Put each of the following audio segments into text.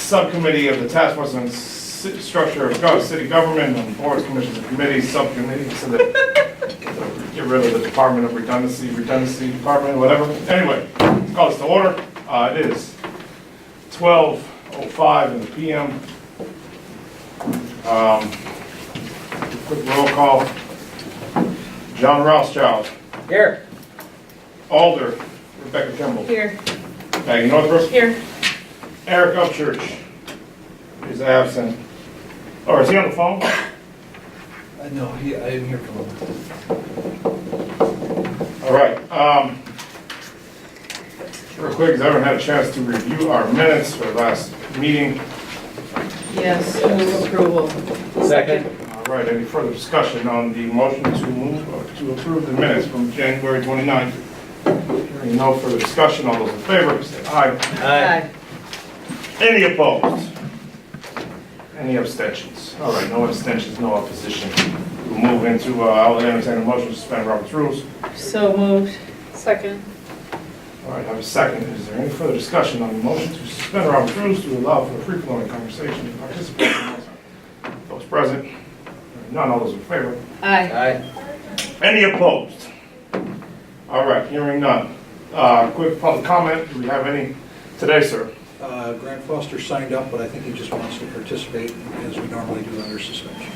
subcommittee of the task force on structure of city government and boards, commissions, and committees, subcommittee, so that get rid of the Department of Redundancy Department, whatever. Anyway, call this to order. It is 12:05 in the PM. Quick roll call. John Rothschild. Here. Alder. Rebecca Kimball. Here. Maggie Northrup. Here. Eric Upchurch is absent. Or is he on the phone? No, I didn't hear from him. All right. Real quick, because I haven't had a chance to review our minutes for the last meeting. Yes, move approval. Second. All right, any further discussion on the motion to approve the minutes from January 29th? Hearing no further discussion, all those in favor, say aye. Aye. Any opposed? Any abstentions? All right, no abstentions, no opposition. We'll move into, I'll entertain a motion to suspend Robert's rules. So moved. Second. All right, have a second. Is there any further discussion on the motion to suspend Robert's rules to allow for a free-flowing conversation and participation? Those present? None, all those in favor? Aye. Aye. Any opposed? All right, hearing none. Quick public comment, do we have any today, sir? Grant Foster signed up, but I think he just wants to participate as we normally do under suspension.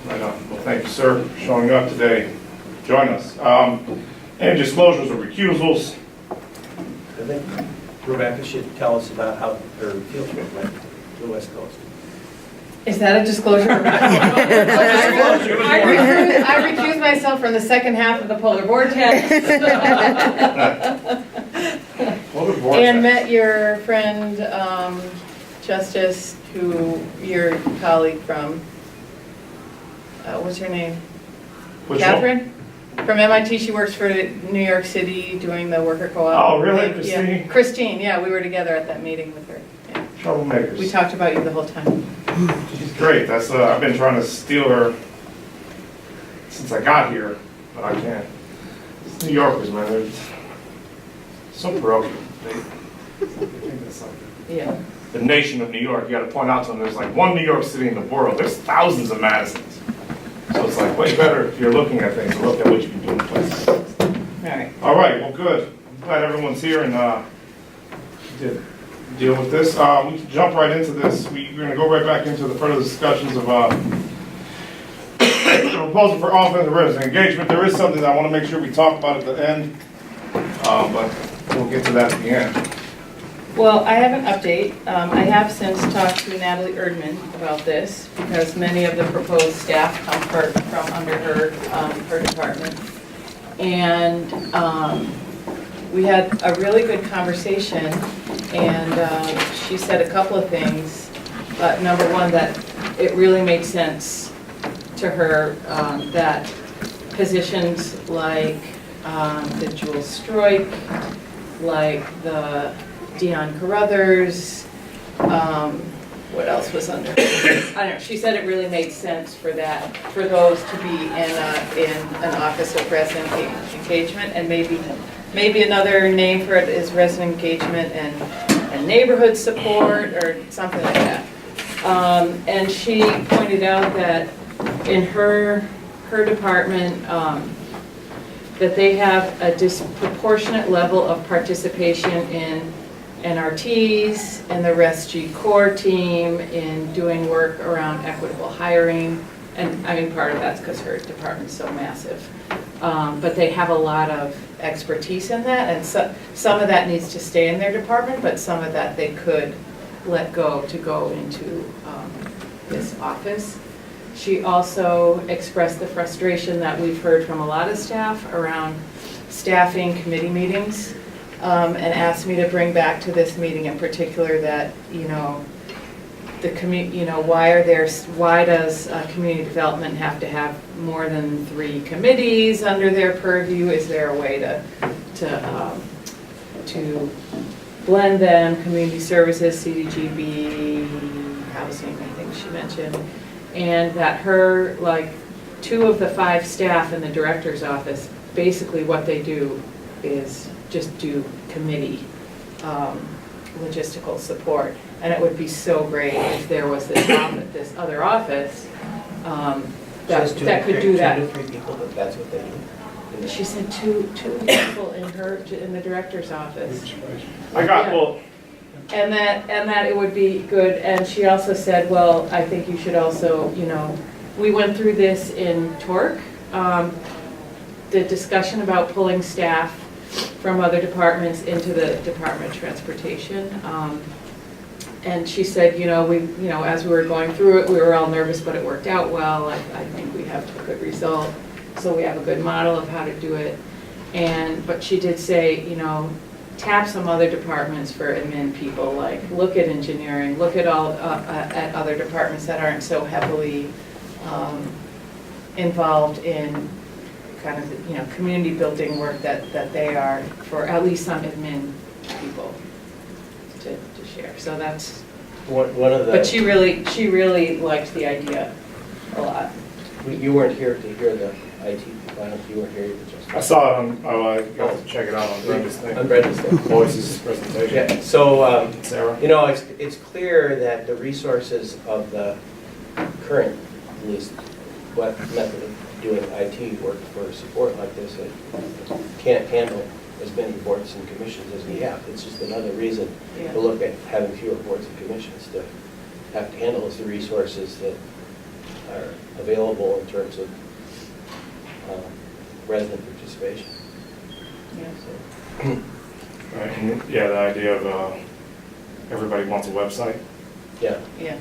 Right on. Well, thank you, sir, for showing up today. Join us. Any disclosures or recusals? I think Rebecca should tell us about how her field trip went to the West Coast. Is that a disclosure? I recuse myself from the second half of the polar vortex. And met your friend, Justice, who your colleague from, what's her name? Which Catherine? From MIT, she works for New York City doing the worker co-op. Oh, really? thing. Christine? Yeah. Christine, yeah, we were together at that meeting with her. Yeah. Troublemakers. We talked about you the whole time. She's great. That's I've been trying to steal her since I got here, but I can't. It's New Yorkers, man. They're so broken. They think that's like Yeah. the nation of New York. You got to point out to them there's like one New York City in the world. There's thousands of Madisons. So it's like way better if you're looking at things, look at what you can do in places. All right. All right, well, good. I'm glad everyone's here and did deal with this. We can jump right into this. We're going to go right back into the further discussions of the proposal for offensive resident engagement. There is something that I want to make sure we talk about at the end, but we'll get to that at the end. Well, I have an update. I have since talked to Natalie Erdman about this because many of the proposed staff come from under her department. And we had a really good conversation, and she said a couple of things. Number one, that it really made sense to her that positions like the Jules Stroik, like the Dion Carruthers, what else was under? I don't know. She said it really made sense for those to be in an office of resident engagement, and maybe another name for it is resident engagement and neighborhood support or something like that. And she pointed out that in her department that they have a disproportionate level of participation in NRTs and the RESG core team in doing work around equitable hiring. And I mean, part of that's because her department's so massive. But they have a lot of expertise in that, and some of that needs to stay in their department, but some of that they could let go to go into this office. She also expressed the frustration that we've heard from a lot of staff around staffing committee meetings. And asked me to bring back to this meeting in particular that, why does community development have to have more than 3 committees under their purview? Is there a way to blend them? Community services, CDGB, housing, I think she mentioned, and that her 2 of the 5 staff in the director's office, basically what they do is just do committee logistical support. And it would be so great if there was this other office that could do that. 2 to 3 people, but that's what they do. She said two people in the director's office. I got, Yeah. well, And that it would be good, and she also said, well, I think you should also, we went through this in Torque, the discussion about pulling staff from other departments into the Department of Transportation. And she said, as we were going through it, we were all nervous, but it worked out well. I think we have a good result, so we have a good model of how to do it. But she did say, tap some other departments for admin people, like look at engineering, look at at other departments that aren't so heavily involved in kind of community building work that they are, for at least some admin people to share. So that's. One of the. But she really liked the idea a lot. You weren't here to hear the IT plans, you weren't here to just. I saw it on, I got to check it out on Brenda's thing. On Brenda's thing. Voices presentation. Yeah, so, Sarah? it's clear that the resources of the current, at least, what method of doing IT work for support like this, it can't handle as many boards and commissions as we have. It's just another reason to look at having fewer boards and commissions to have to handle is the resources that are available in terms of resident participation. Yeah. Right, and yeah, the idea of everybody wants a website. Yeah. Yeah.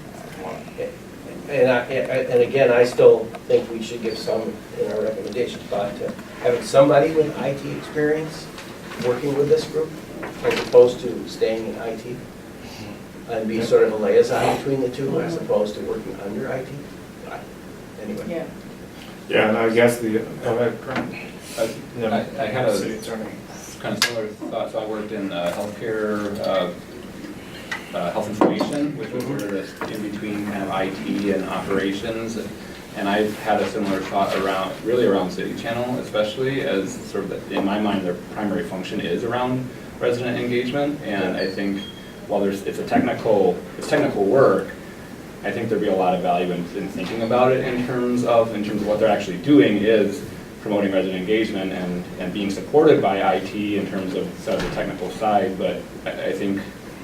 And again, I still think we should give some in our recommendation thought to having somebody with IT experience working with this group as opposed to staying in IT and be sort of a liaison between the two as opposed to working under IT. Anyway. Yeah. Yeah, and I guess go ahead, Grant. I had a City attorney. kind of similar thought. So I worked in healthcare, health information, which was sort of this in between kind of IT and operations. And I've had a similar thought around City Channel, especially as sort of, in my mind, their primary function is around resident engagement. And I think while it's technical work, I think there'd be a lot of value in thinking about it in terms of what they're actually doing is promoting resident engagement and being supported by IT in terms of sort of the technical side. But I think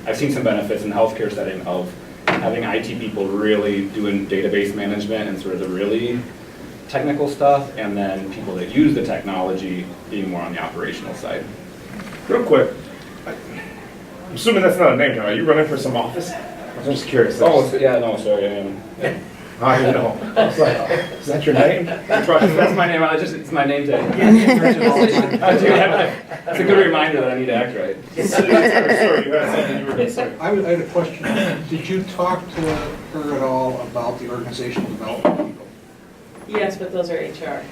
I've seen some benefits in the healthcare setting of having IT people really doing database management and sort of the really technical stuff, and then people that use the technology being more on the operational side. Real quick, I'm assuming that's not a name, are you running for some office? I'm just curious. Oh, yeah, no, sorry. Yeah. I know. I was like, is that your name? That's my name. It's my name tag. That's a good reminder that I need to act right. Sorry, you had something you were going to say. I had a question. Did you talk to her at all about the organizational development people? Yes, but those are HR.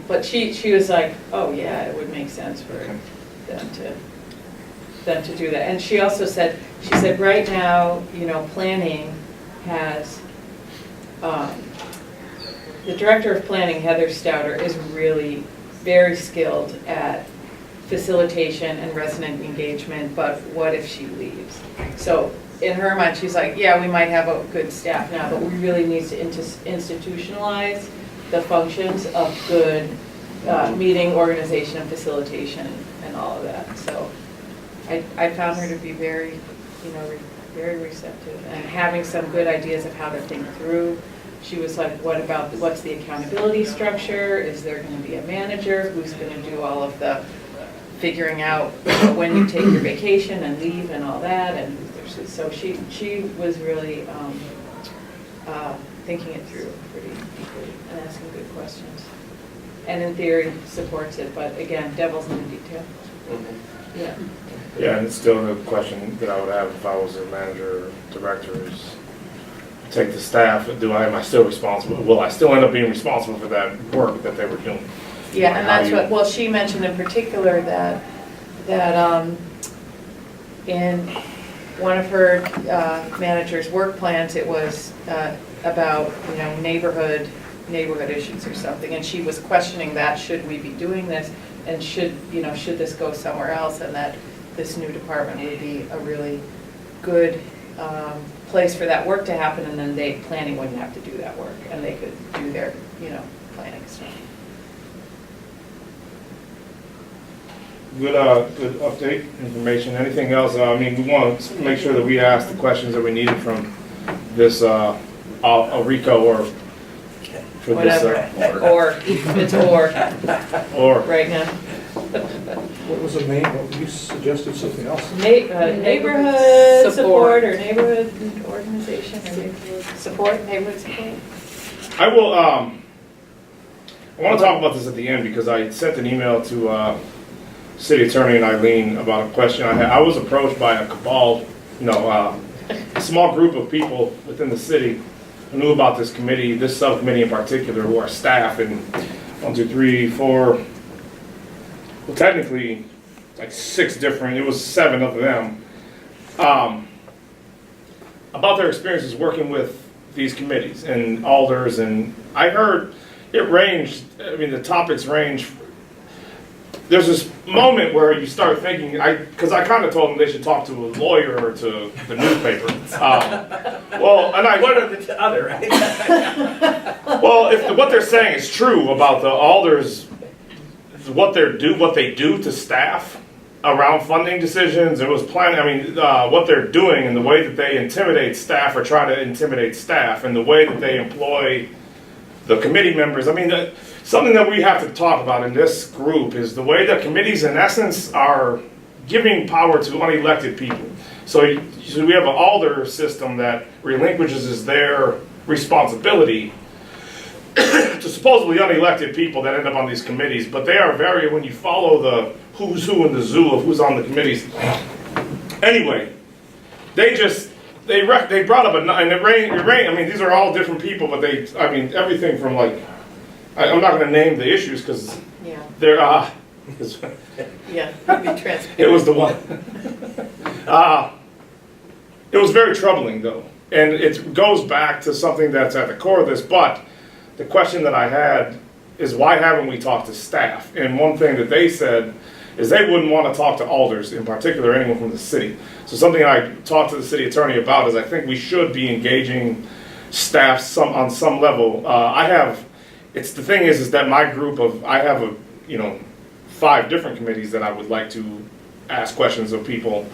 But she was like, oh yeah, it would make sense for them to do that. And she also said, right now, planning has, the director of planning, Heather Stouter, is really very skilled at facilitation and resident engagement, but what if she leaves? So in her mind, she's like, yeah, we might have a good staff now, but we really need to institutionalize the functions of good meeting, organization, and facilitation, and all of that. So I found her to be very, very receptive and having some good ideas of how to think through. She was like, what's the accountability structure? Is there going to be a manager? Who's going to do all of the figuring out when you take your vacation and leave and all that? And so she was really thinking it through pretty deeply and asking good questions. And in theory, supports it, but again, devil's in the detail. Mm-hmm. Yeah. Yeah, and it's still the question that I would have if I was a manager or director is, take the staff, am I still responsible? Will I still end up being responsible for that work that they were doing? Yeah, and that's what, well, she mentioned in particular that in one of her manager's work plans, it was about, neighborhood issues or something, and she was questioning that, should we be doing this, and should this go somewhere else, and that this new department would be a really good place for that work to happen, and then planning wouldn't have to do that work, and they could do their, planning stuff. Good update, information. Anything else? I mean, we want to make sure that we ask the questions that we needed from this Rico or for this. Whatever, or, it's or right now. What was the main, what you suggested something else? Neighborhood support or neighborhood organization or neighborhood support. I will, I want to talk about this at the end because I sent an email to City Attorney and Eileen about a question I had. I was approached by a cabal, a small group of people within the city who knew about this committee, this subcommittee in particular, who are staff in 1, 2, 3, 4, well, technically, like 6 different, it was 7 of them, about their experiences working with these committees and alders, and I heard it ranged, I mean, the topics range. There's this moment where you start thinking, because I kind of told them they should talk to a lawyer or to the newspaper. One or the other, right? Well, if what they're saying is true about the alders, what they do to staff around funding decisions, it was planning. I mean, what they're doing and the way that they intimidate staff or try to intimidate staff, and the way that they employ the committee members. I mean, something that we have to talk about in this group is the way that committees, in essence, are giving power to unelected people. So we have an alder system that relinquishes their responsibility to supposedly unelected people that end up on these committees, but they are very, when you follow the who's who in the zoo of who's on the committees. Anyway, they brought up and it rained, I mean, these are all different people, but everything from like, I'm not going to name the issues because they're, Yeah, be transparent. it was the one. It was very troubling though, and it goes back to something that's at the core of this, but the question that I had is why haven't we talked to staff? And one thing that they said is they wouldn't want to talk to alders, in particular anyone from the city. So something I talked to the city attorney about is I think we should be engaging staff on some level. The thing is that my group I have 5 different committees that I would like to ask questions of people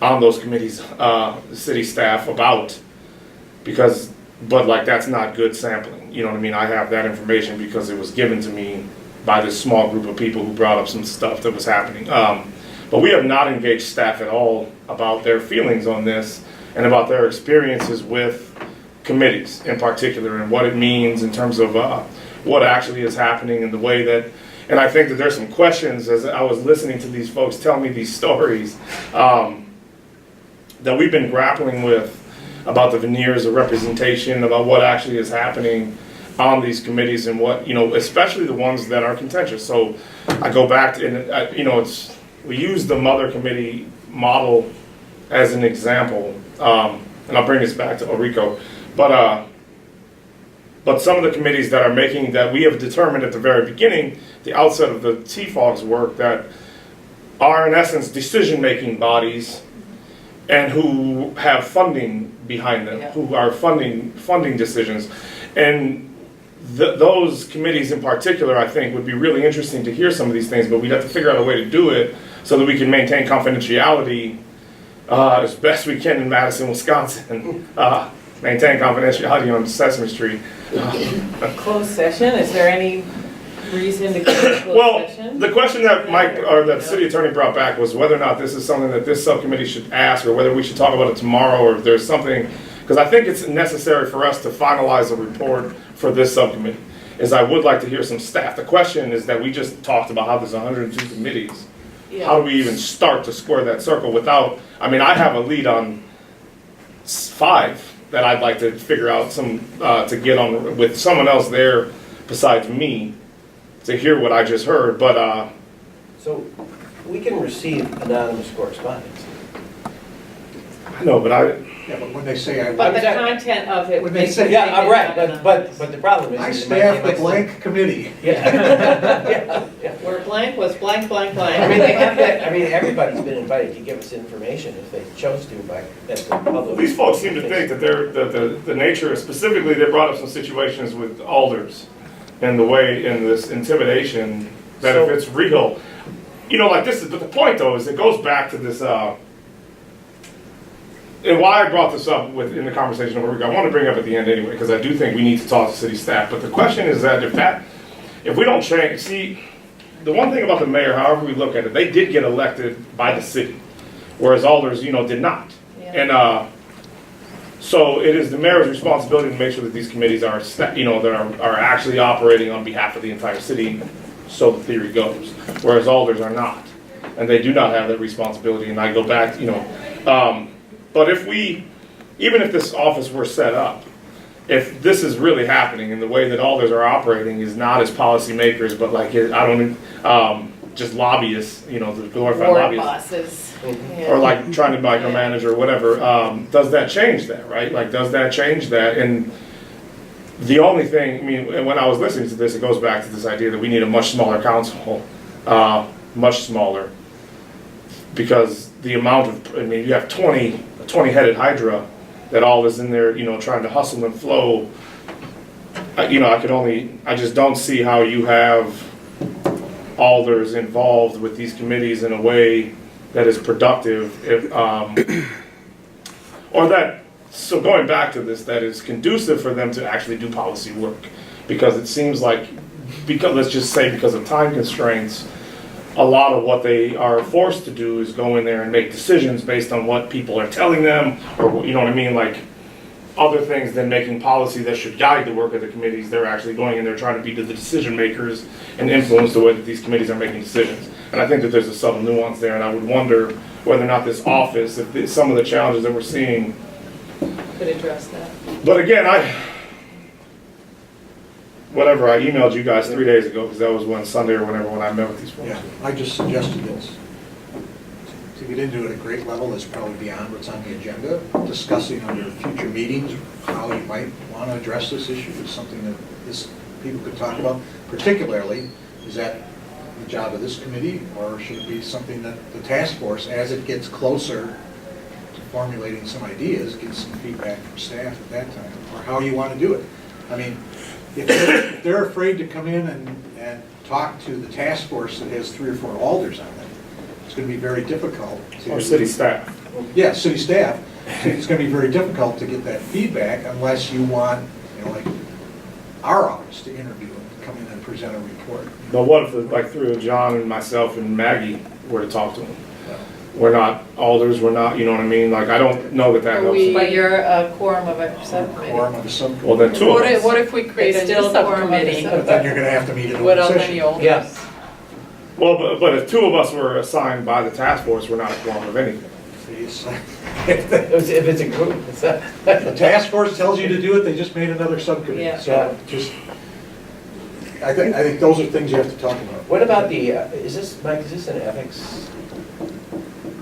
on those committees, city staff about, but that's not good sampling. You know what I mean? I have that information because it was given to me by this small group of people who brought up some stuff that was happening. But we have not engaged staff at all about their feelings on this and about their experiences with committees in particular and what it means in terms of what actually is happening and the way that, and I think that there's some questions as I was listening to these folks tell me these stories that we've been grappling with about the veneers of representation, about what actually is happening on these committees and what, especially the ones that are contentious. So I go back to, and we use the mother committee model as an example, and I'll bring this back to Orico, but some of the committees that we have determined at the very beginning, the outset of the TFOGs work, that are in essence decision-making bodies and who have funding behind them, who are funding decisions. And those committees in particular, I think, would be really interesting to hear some of these things, but we'd have to figure out a way to do it so that we can maintain confidentiality as best we can in Madison, Wisconsin. Maintain confidentiality on Sesame Street. Closed session, is there any reason to go to closed session? The question that that city attorney brought back was whether or not this is something that this subcommittee should ask, or whether we should talk about it tomorrow, or if there's something, because I think it's necessary for us to finalize a report for this subcommittee, is I would like to hear some staff. The question is that we just talked about how there's 102 committees. Yeah. How do we even start to square that circle without, I have a lead on 5 that I'd like to figure out to get on with someone else there besides me to hear what I just heard, but So we can receive anonymous correspondence. I know, but Yeah, but when they say I, But the sorry. content of it When makes they say- me Yeah, think I'm it's right, not but the problem is. I it might- staff it the might- blank committee. Yeah. Where blank was blank, blank, blank. I mean, they have that, I mean, everybody's been invited to give us information if they chose to, but that's the public. these folks seem to think that the nature, specifically, they brought up some situations with alders and the way, in this intimidation, that if So- it's real, you know, like this is, but the point though is it goes back to this, and why I brought this up in the conversation over, I want to bring up at the end anyway, because I do think we need to talk to city staff, but the question is that if we don't change, see, the one thing about the mayor, however we look at it, they did get elected by the city, whereas alders, you know, did not. Yeah. And so it is the mayor's responsibility to make sure that these committees are, you know, that are actually operating on behalf of the entire city, so the theory goes, whereas alders are not. And they do not have that responsibility, and I go back, you know, but even if this office were set up, if this is really happening and the way that alders are operating is not as policymakers, but like, just lobbyists, you know, the glorified War lobbyists. bosses. Yeah. Or like trying to micromanage or whatever, does that change that, right? Like, does that change that? And the only thing, I mean, when I was listening to this, it goes back to this idea that we need a much smaller council, much smaller. Because the amount of, I mean, you have 20-headed hydra that all is in there, you know, trying to hustle and flow. You know, I just don't see how you have alders involved with these committees in a way that is productive, or that, so going back to this, that is conducive for them to actually do policy work. Because it seems like, let's just say because of time constraints, a lot of what they are forced to do is go in there and make decisions based on what people are telling them, or, you know what I mean, like, other things than making policy that should guide the work of the committees. They're actually going in there trying to be the decision makers and influence the way that these committees are making decisions. And I think that there's a subtle nuance there, and I would wonder whether or not this office, if some of the challenges that we're seeing. Could address that. But again, I emailed you guys 3 days ago, because that was Sunday or whenever, when I met with these folks. Yeah, I just suggested this. To get into it at a great level is probably beyond what's on the agenda. Discussing under future meetings how you might want to address this issue is something that people could talk about. Particularly, is that the job of this committee, or should it be something that the task force, as it gets closer to formulating some ideas, gets some feedback from staff at that time, or how you want to do it? I mean, if they're afraid to come in and talk to the task force that has 3 or 4 alders on it, it's going to be very difficult to... Or city staff. Yeah, city staff. It's going to be very difficult to get that feedback unless you want, you know, like our office to interview them, to come in and present a report. But what if, like, through John and myself and Maggie were to talk to them? We're not alders, we're not, you know what I mean? Like, I don't know that that Are helps. we- But you're a quorum of a subcommittee. Quorum of the subcommittee. Well, then 2 of What us. if, what if we create It's a new still a quorum of the subcommittee But then you're going to have to meet in with open how many session. olders? Yeah. Well, but if 2 of us were assigned by the task force, we're not a quorum of anything. If the If it's a group, it's a. task force tells you to do it, they just made another subcommittee. Yeah. So just, I think those are things you have to talk about. What about the, Mike, is this an ethics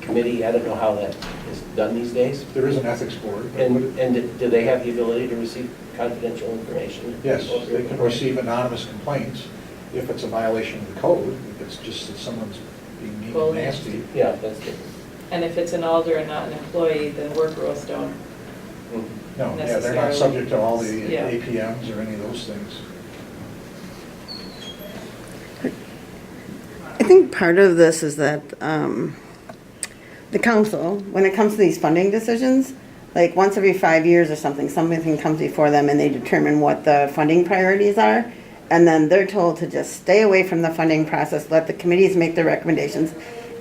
committee? I don't know how that is done these days. There is an ethics board. but And do they have the ability to receive confidential information? Yes, they can receive anonymous complaints if it's a violation of the code, if it's just that someone's being mean Well, and nasty. Yeah, that's different. And if it's an alder and not an employee, the work rules don't. No, yeah, they're not Necessarily. subject to all the Yeah. APMs or any of those things. I think part of this is that the council, when it comes to these funding decisions, like once every 5 years or something comes before them and they determine what the funding priorities are. And then they're told to just stay away from the funding process, let the committees make their recommendations.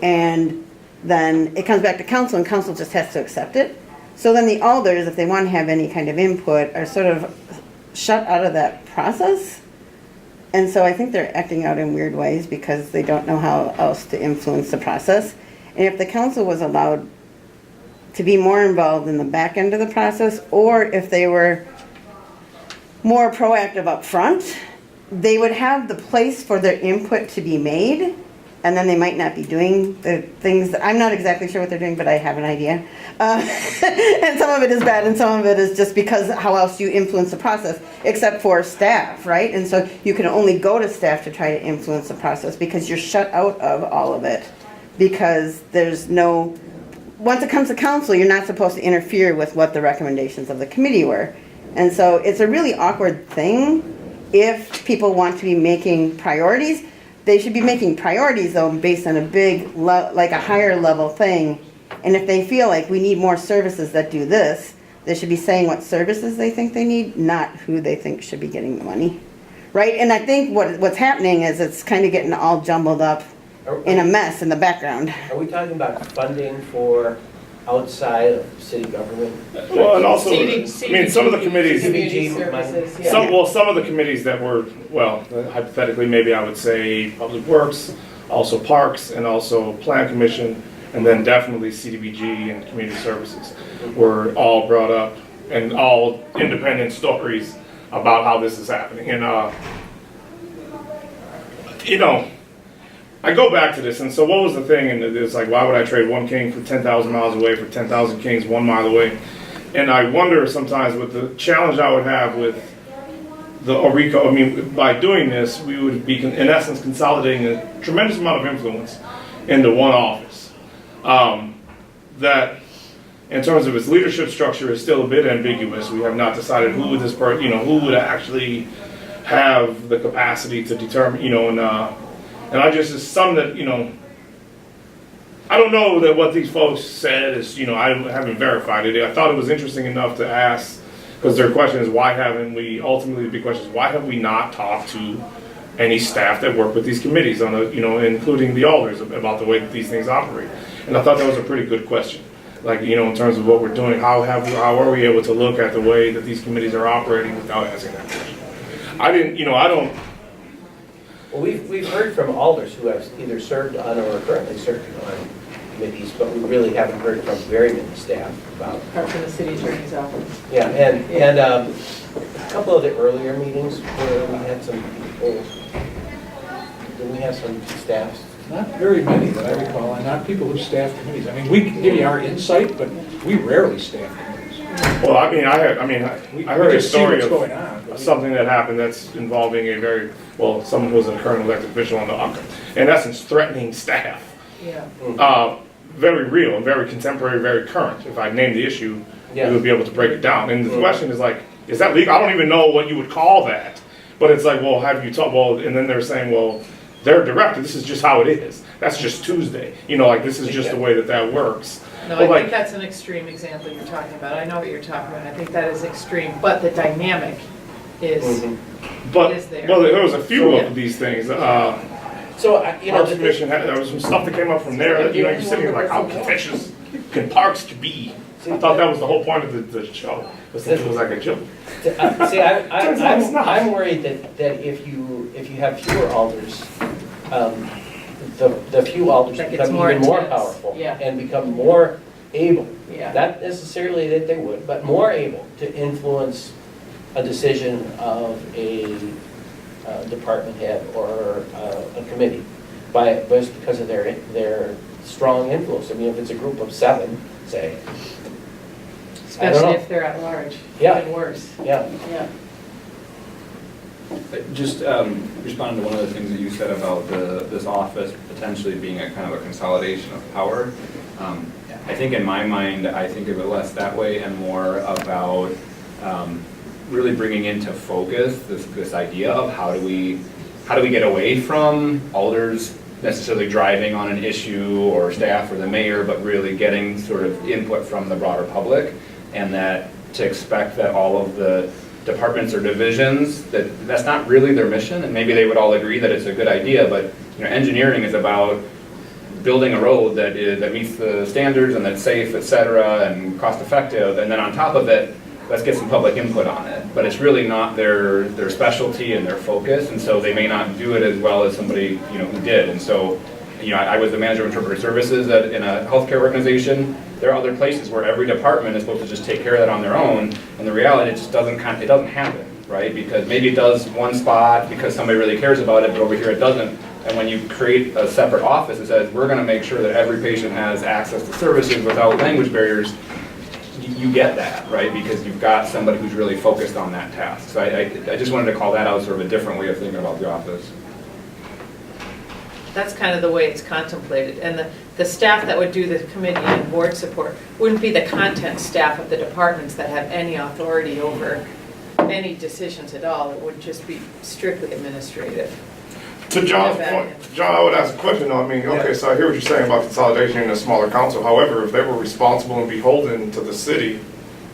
And then it comes back to council and council just has to accept it. So then the alders, if they want to have any kind of input, are sort of shut out of that process. And so I think they're acting out in weird ways because they don't know how else to influence the process. And if the council was allowed to be more involved in the back end of the process, or if they were more proactive up front, they would have the place for their input to be made, and then they might not be doing the things, I'm not exactly sure what they're doing, but I have an idea. And some of it is bad and some of it is just because how else do you influence the process, except for staff, right? And so you can only go to staff to try to influence the process because you're shut out of all of it. Because there's no, once it comes to council, you're not supposed to interfere with what the recommendations of the committee were. And so it's a really awkward thing. If people want to be making priorities, they should be making priorities though based on a big, like a higher level thing. And if they feel like we need more services that do this, they should be saying what services they think they need, not who they think should be getting the money. Right? And I think what's happening is it's kind of getting all jumbled up in a mess in the background. Are we talking about funding for outside of city government? Well, and also, I mean, some of the committees, Community services, yeah. some of the committees that were, well, hypothetically, maybe I would say Public Works, also Parks, and also Plan Commission, and then definitely CDBG and Community Services were all brought up, and all independent stories about how this is happening. And, you know, I go back to this, and so what was the thing? And it's like, why would I trade one king for 10,000 miles away for 10,000 kings 1 mile away? And I wonder sometimes with the challenge I would have with the ORECO, I mean, by doing this, we would be, in essence, consolidating a tremendous amount of influence into one office. That, in terms of its leadership structure, is still a bit ambiguous. We have not decided who would this person, who would actually have the capacity to determine, and I just, it's some that, I don't know that what these folks said is, I haven't verified it. I thought it was interesting enough to ask, because their question is, why haven't we, ultimately the big question is, why have we not talked to any staff that work with these committees on including the alders about the way that these things operate? And I thought that was a pretty good question. Like, in terms of what we're doing, how are we able to look at the way that these committees are operating without asking that question? I don't. Well, we've heard from alders who have either served on or are currently serving on committees, but we really haven't heard from very many staff about. Apart from the city attorney's office. Yeah, and a couple of the earlier meetings where we had some people, did we have some staffs? Not very many that I recall, and not people who staff committees. I mean, we can give you our insight, but we rarely staff committees. Well, I heard a just see story what's of going on. something that happened that's involving someone who was a current elected official on in essence, threatening staff. Yeah. Very real and very contemporary, very current. If I named the issue, Yeah. we would be able to break it down. And the question is like, is that legal? I don't even know what you would call that. But it's like, well, have you talked? Well, and then they're saying, well, they're directed. This is just how it is. That's just Tuesday. This is just the way that works. No, But I like, think that's an extreme example you're talking about. I know what you're talking about. I think that is extreme, but the dynamic is, but is there. well, there was a few Yeah. of these things. So, Parks Commission there was some stuff that came up from there that you're sitting there like, how contentious can parks be? I thought that was the whole point of the show. Was that it was like a joke. See, Turns out it's not. I'm worried that if you have fewer alders, the few alders That gets become more even more intense. powerful Yeah. and become more able. Yeah. Not necessarily that they would, but more able to influence a decision of a department head or a committee just because of their strong influence. I mean, if it's a group of 7, say. I don't Especially know. if they're at large. Yeah. Even worse. Yeah. Yeah. Just responding to one of the things that you said about this office potentially being a kind of a consolidation of power. I think in my mind, I think of it less that way and more about really bringing into focus this idea of how do we get away from alders necessarily driving on an issue or staff or the mayor, but really getting sort of input from the broader public, and that to expect that all of the departments or divisions, that's not really their mission, and maybe they would all agree that it's a good idea, but engineering is about building a road that meets the standards and that's safe, et cetera, and cost effective, and then on top of it, let's get some public input on it. But it's really not their specialty and their focus, and so they may not do it as well as somebody who did. And so, I was the manager of interpreter services in a healthcare organization. There are other places where every department is supposed to just take care of that on their own, and the reality it just doesn't happen, right? Because maybe it does one spot because somebody really cares about it, but over here it doesn't. And when you create a separate office that says, we're gonna make sure that every patient has access to services without language barriers, you get that, right? Because you've got somebody who's really focused on that task. So I just wanted to call that out as sort of a different way of thinking about the office. That's kind of the way it's contemplated. And the staff that would do the committee and board support wouldn't be the content staff of the departments that have any authority over any decisions at all. It would just be strictly administrative. To John's point, John, I would ask a question though. I mean, okay, so I hear what you're saying about consolidation in a smaller council. However, if they were responsible and beholden to the city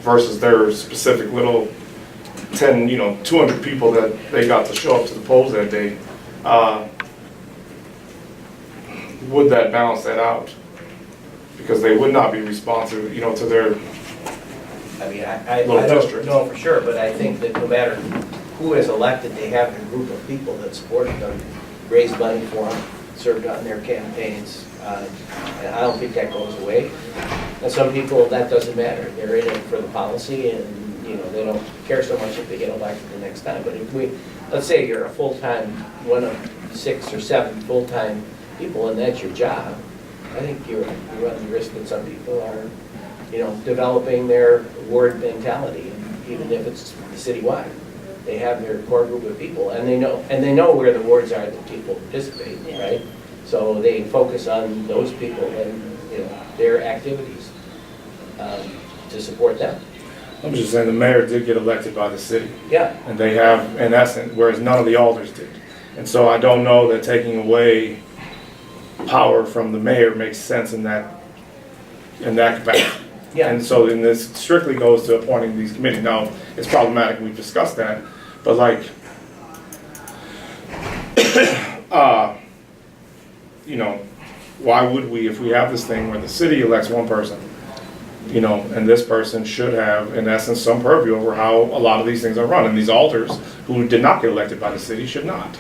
versus their specific little 10, 200 people that they got to show up to the polls that day, would that balance that out? Because they would not be responsive, to their, I mean, I Little don't district. know for sure, but I think that no matter who is elected, they have a group of people that supported them, raised money for them, served on their campaigns. And I don't think that goes away. And some people, that doesn't matter. They're in it for the policy and, they don't care so much if they get elected the next time. But if let's say you're a full-time, one of 6 or 7 full-time people and that's your job, I think you run the risk that some people are, developing their ward mentality, even if it's citywide. They have their core group of people, and they know where the wards are that people participate, right? So they focus on those people and their activities to support them. I'm just saying the mayor did get elected by the city. Yeah. And they have, in essence, whereas none of the alders did. And so I don't know that taking away power from the mayor makes sense in that capacity. Yeah. And so then this strictly goes to appointing these committees. Now, it's problematic, we've discussed that, but why would we, if we have this thing where the city elects one person, and this person should have, in essence, some purview over how a lot of these things are run, and these alders who did not get elected by the city should not.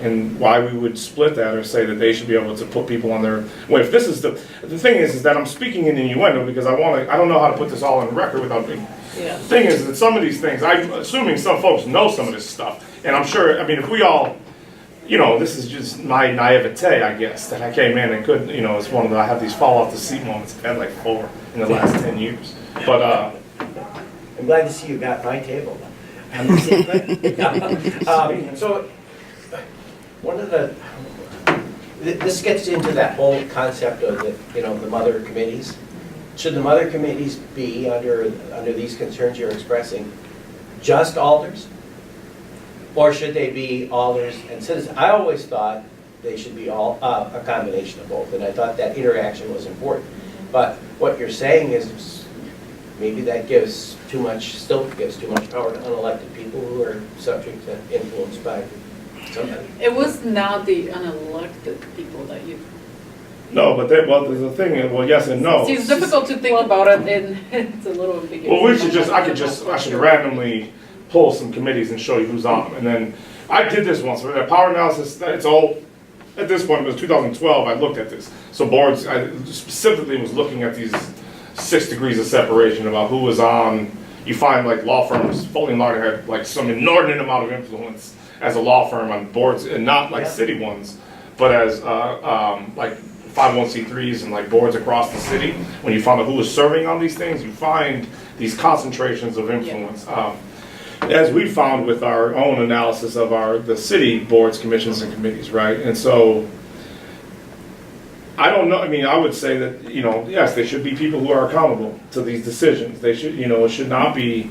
And why we would split that or say that they should be able to put people on their, well, if this is the thing is that I'm speaking in innuendo because I don't know how to put this all on the record without being, Yeah. the thing is that some of these things, I'm assuming some folks know some of this stuff, and I'm sure, if we all, this is just my naivete, I guess, that I came in and couldn't, it's one of the, I have these fall off the seat moments. I've had like 4 in the last 10 years, but I'm glad to see you got my table. So, one of this gets into that whole concept of the mother committees. Should the mother committees be under these concerns you're expressing, just alders? Or should they be alders and citizens? I always thought they should be a combination of both, and I thought that interaction was important. But what you're saying is maybe that still gives too much power to unelected people who are subject to influence by somebody. It was not the unelected people that you. no, but the thing is, well, yes and no. It's difficult to think about it, and it's a little ambiguous. Well, I should randomly pull some committees and show you who's on them. And then, I did this once, with a power analysis, it's old. At this point, it was 2012, I looked at this. So boards, I specifically was looking at these 6 degrees of separation about who was on. You find like law firms, Foley and Lardner had like some inordinate amount of influence as a law firm on boards, and not like city ones, but as like 501c3s and like boards across the city. When you find out who was serving on these things, you find these concentrations of influence. As we found with our own analysis of the city boards, commissions, and committees, right? And so, I don't know, I would say that, yes, they should be people who are accountable to these decisions. They should, it should not be,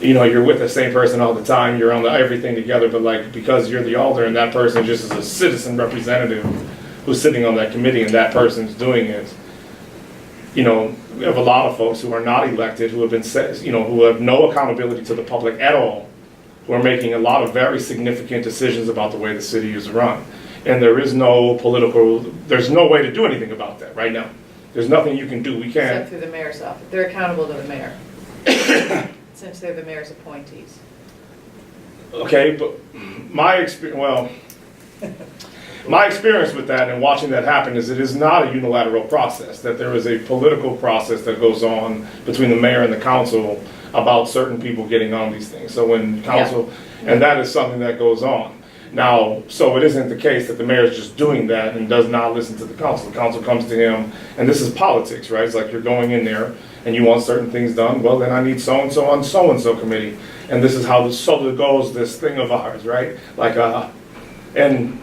you're with the same person all the time, you're on everything together, but like, because you're the alder and that person just is a citizen representative who's sitting on that committee and that person's doing it, we have a lot of folks who are not elected, who have been who have no accountability to the public at all, who are making a lot of very significant decisions about the way the city is run. And there is there's no way to do anything about that right now. There's nothing you can do. We can't. Except through the mayor's office. They're accountable to the mayor. Since they're the mayor's appointees. Okay, but my experience with that and watching that happen is it is not a unilateral process, that there is a political process that goes on between the mayor and the council about certain people getting on these things. So when council, and that is something that goes on. Now, so it isn't the case that the mayor is just doing that and does not listen to the council. The council comes to him, and this is politics, right? It's like you're going in there and you want certain things done. Well, then I need so-and-so on so-and-so committee. And this is how the so goes, this thing of ours, right? Like, and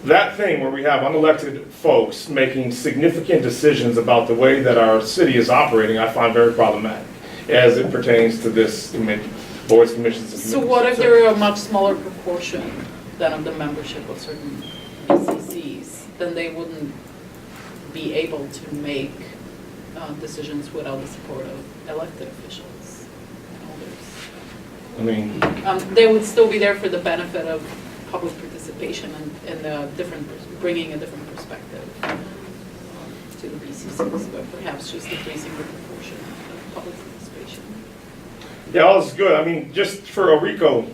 that thing where we have unelected folks making significant decisions about the way that our city is operating, I find very problematic as it pertains to this boards, commissions, and committees. So what if there were a much smaller proportion than of the membership of certain BCCs, then they wouldn't be able to make decisions without the support of elected officials and others? I mean, They would still be there for the benefit of public participation and the different, bringing a different perspective to the BCCs, but perhaps just decreasing the proportion of public participation. yeah, all this is good. I mean, just for Orico,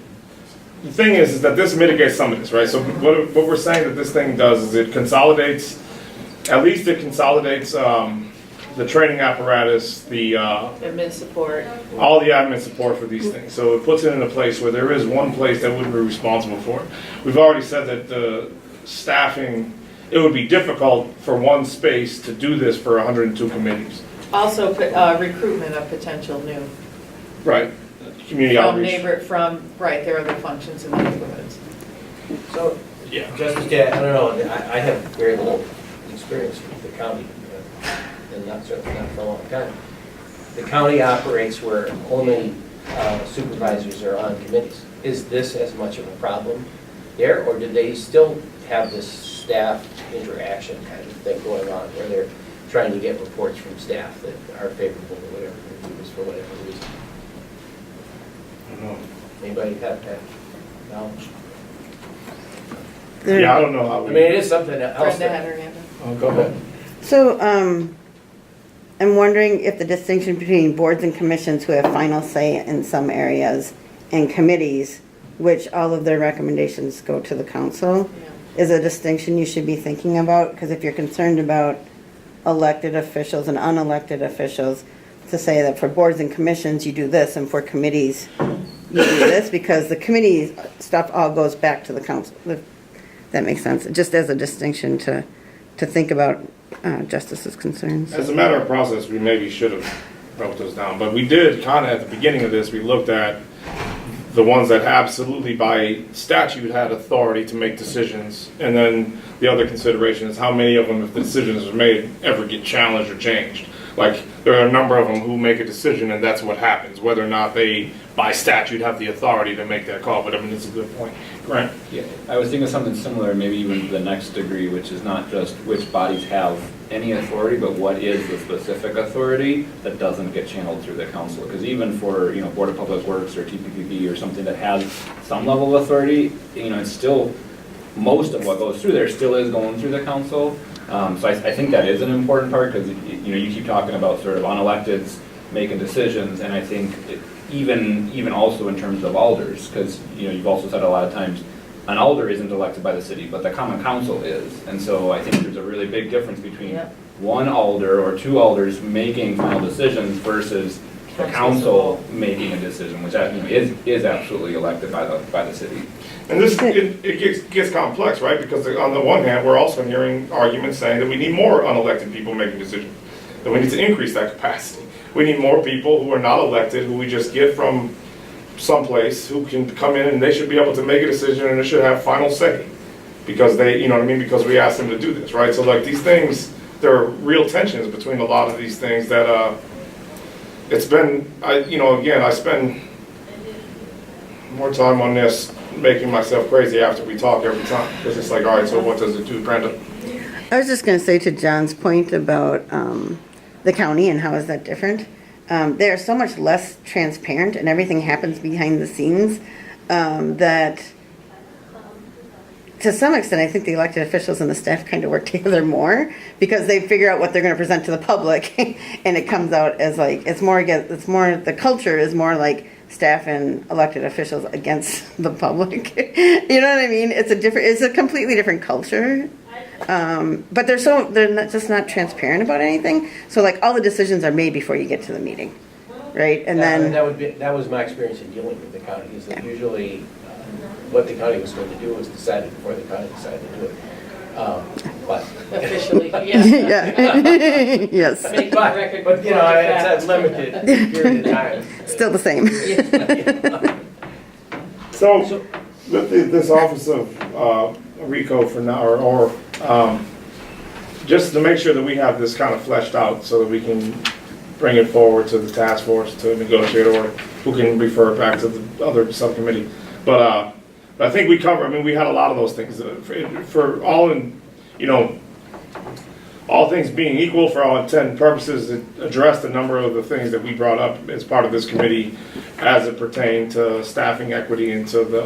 the thing is that this mitigates some of this, right? So what we're saying that this thing does is it consolidates, at least it consolidates the training apparatus, the Admin support. all the admin support for these things. So it puts it in a place where there is one place that would be responsible for it. We've already said that the staffing, it would be difficult for one space to do this for 102 committees. Also, recruitment of potential new. Right. Community From outreach. right, there are other functions in the neighborhoods. So, Yeah. Justice Gadd, I don't know, I have very little experience with the county, and not for a long time. The county operates where only supervisors are on committees. Is this as much of a problem there, or do they still have this staff interaction kind of thing going on, where they're trying to get reports from staff that are favorable to whatever they do for whatever reason? I don't know. Anybody have that knowledge? Yeah, I don't know how I we. mean, it is something else Brenda that. had her hand up. Oh, go ahead. So, I'm wondering if the distinction between boards and commissions who have final say in some areas and committees, which all of their recommendations go to the council, Yeah. is a distinction you should be thinking about. Because if you're concerned about elected officials and unelected officials, to say that for boards and commissions, you do this, and for committees, you do this, because the committee stuff all goes back to the council. If that makes sense, just as a distinction to think about Justice's concerns. As a matter of process, we maybe should have wrote those down, but we did kind of at the beginning of this, we looked at the ones that absolutely by statute had authority to make decisions, and then the other consideration is how many of them, if the decisions are made, ever get challenged or changed. Like, there are a number of them who make a decision and that's what happens, whether or not they, by statute, have the authority to make that call, but I mean, it's a good point. Grant? Yeah, I was thinking something similar, maybe even to the next degree, which is not just which bodies have any authority, but what is the specific authority that doesn't get channeled through the council. Because even for, Board of Public Works or TPPB or something that has some level of authority, it's still, most of what goes through there still is going through the council. So I think that is an important part, because you keep talking about sort of unelecteds making decisions, and I think even also in terms of alders, because you've also said a lot of times an alder isn't elected by the city, but the common council is, and so I think there's a really big difference between one alder or two alders making final decisions versus the council making a decision, which is absolutely elected by the city. And this, it gets complex, right? Because on the one hand, we're also hearing arguments saying that we need more unelected people making decisions, that we need to increase that capacity. We need more people who are not elected, who we just get from someplace, who can come in and they should be able to make a decision and they should have final say. Because they, because we asked them to do this, right? So like these things, there are real tensions between a lot of these things that, it's been, again, I spend more time on this making myself crazy after we talk every time. Because it's like, all right, so what does it do, Brenda? I was just going to say to John's point about the county and how is that different. They are so much less transparent and everything happens behind the scenes that to some extent I think the elected officials and the staff kind of work together more because they figure out what they're going to present to the public and it comes out as like it's more the culture is more like staff and elected officials against the public. You know what I mean? It's a completely different culture. But they're just not transparent about anything. So like all the decisions are made before you get to the meeting, right? And then that was my experience in dealing with the county. Is that usually what the county was going to do was decided before the county decided to do it. But Officially, yeah. Yeah, yes, Making the record. But, you know, before the it's fact. a limited period of time. still the same. So, with this office of RICO for now, or just to make sure that we have this kind of fleshed out so that we can bring it forward to the task force to negotiate, or who can refer it back to the other subcommittee. But I think we cover, I mean, we had a lot of those things for all in, you know, all things being equal for all intent and purposes, it addressed a number of the things that we brought up as part of this committee as it pertained to staffing equity and to the,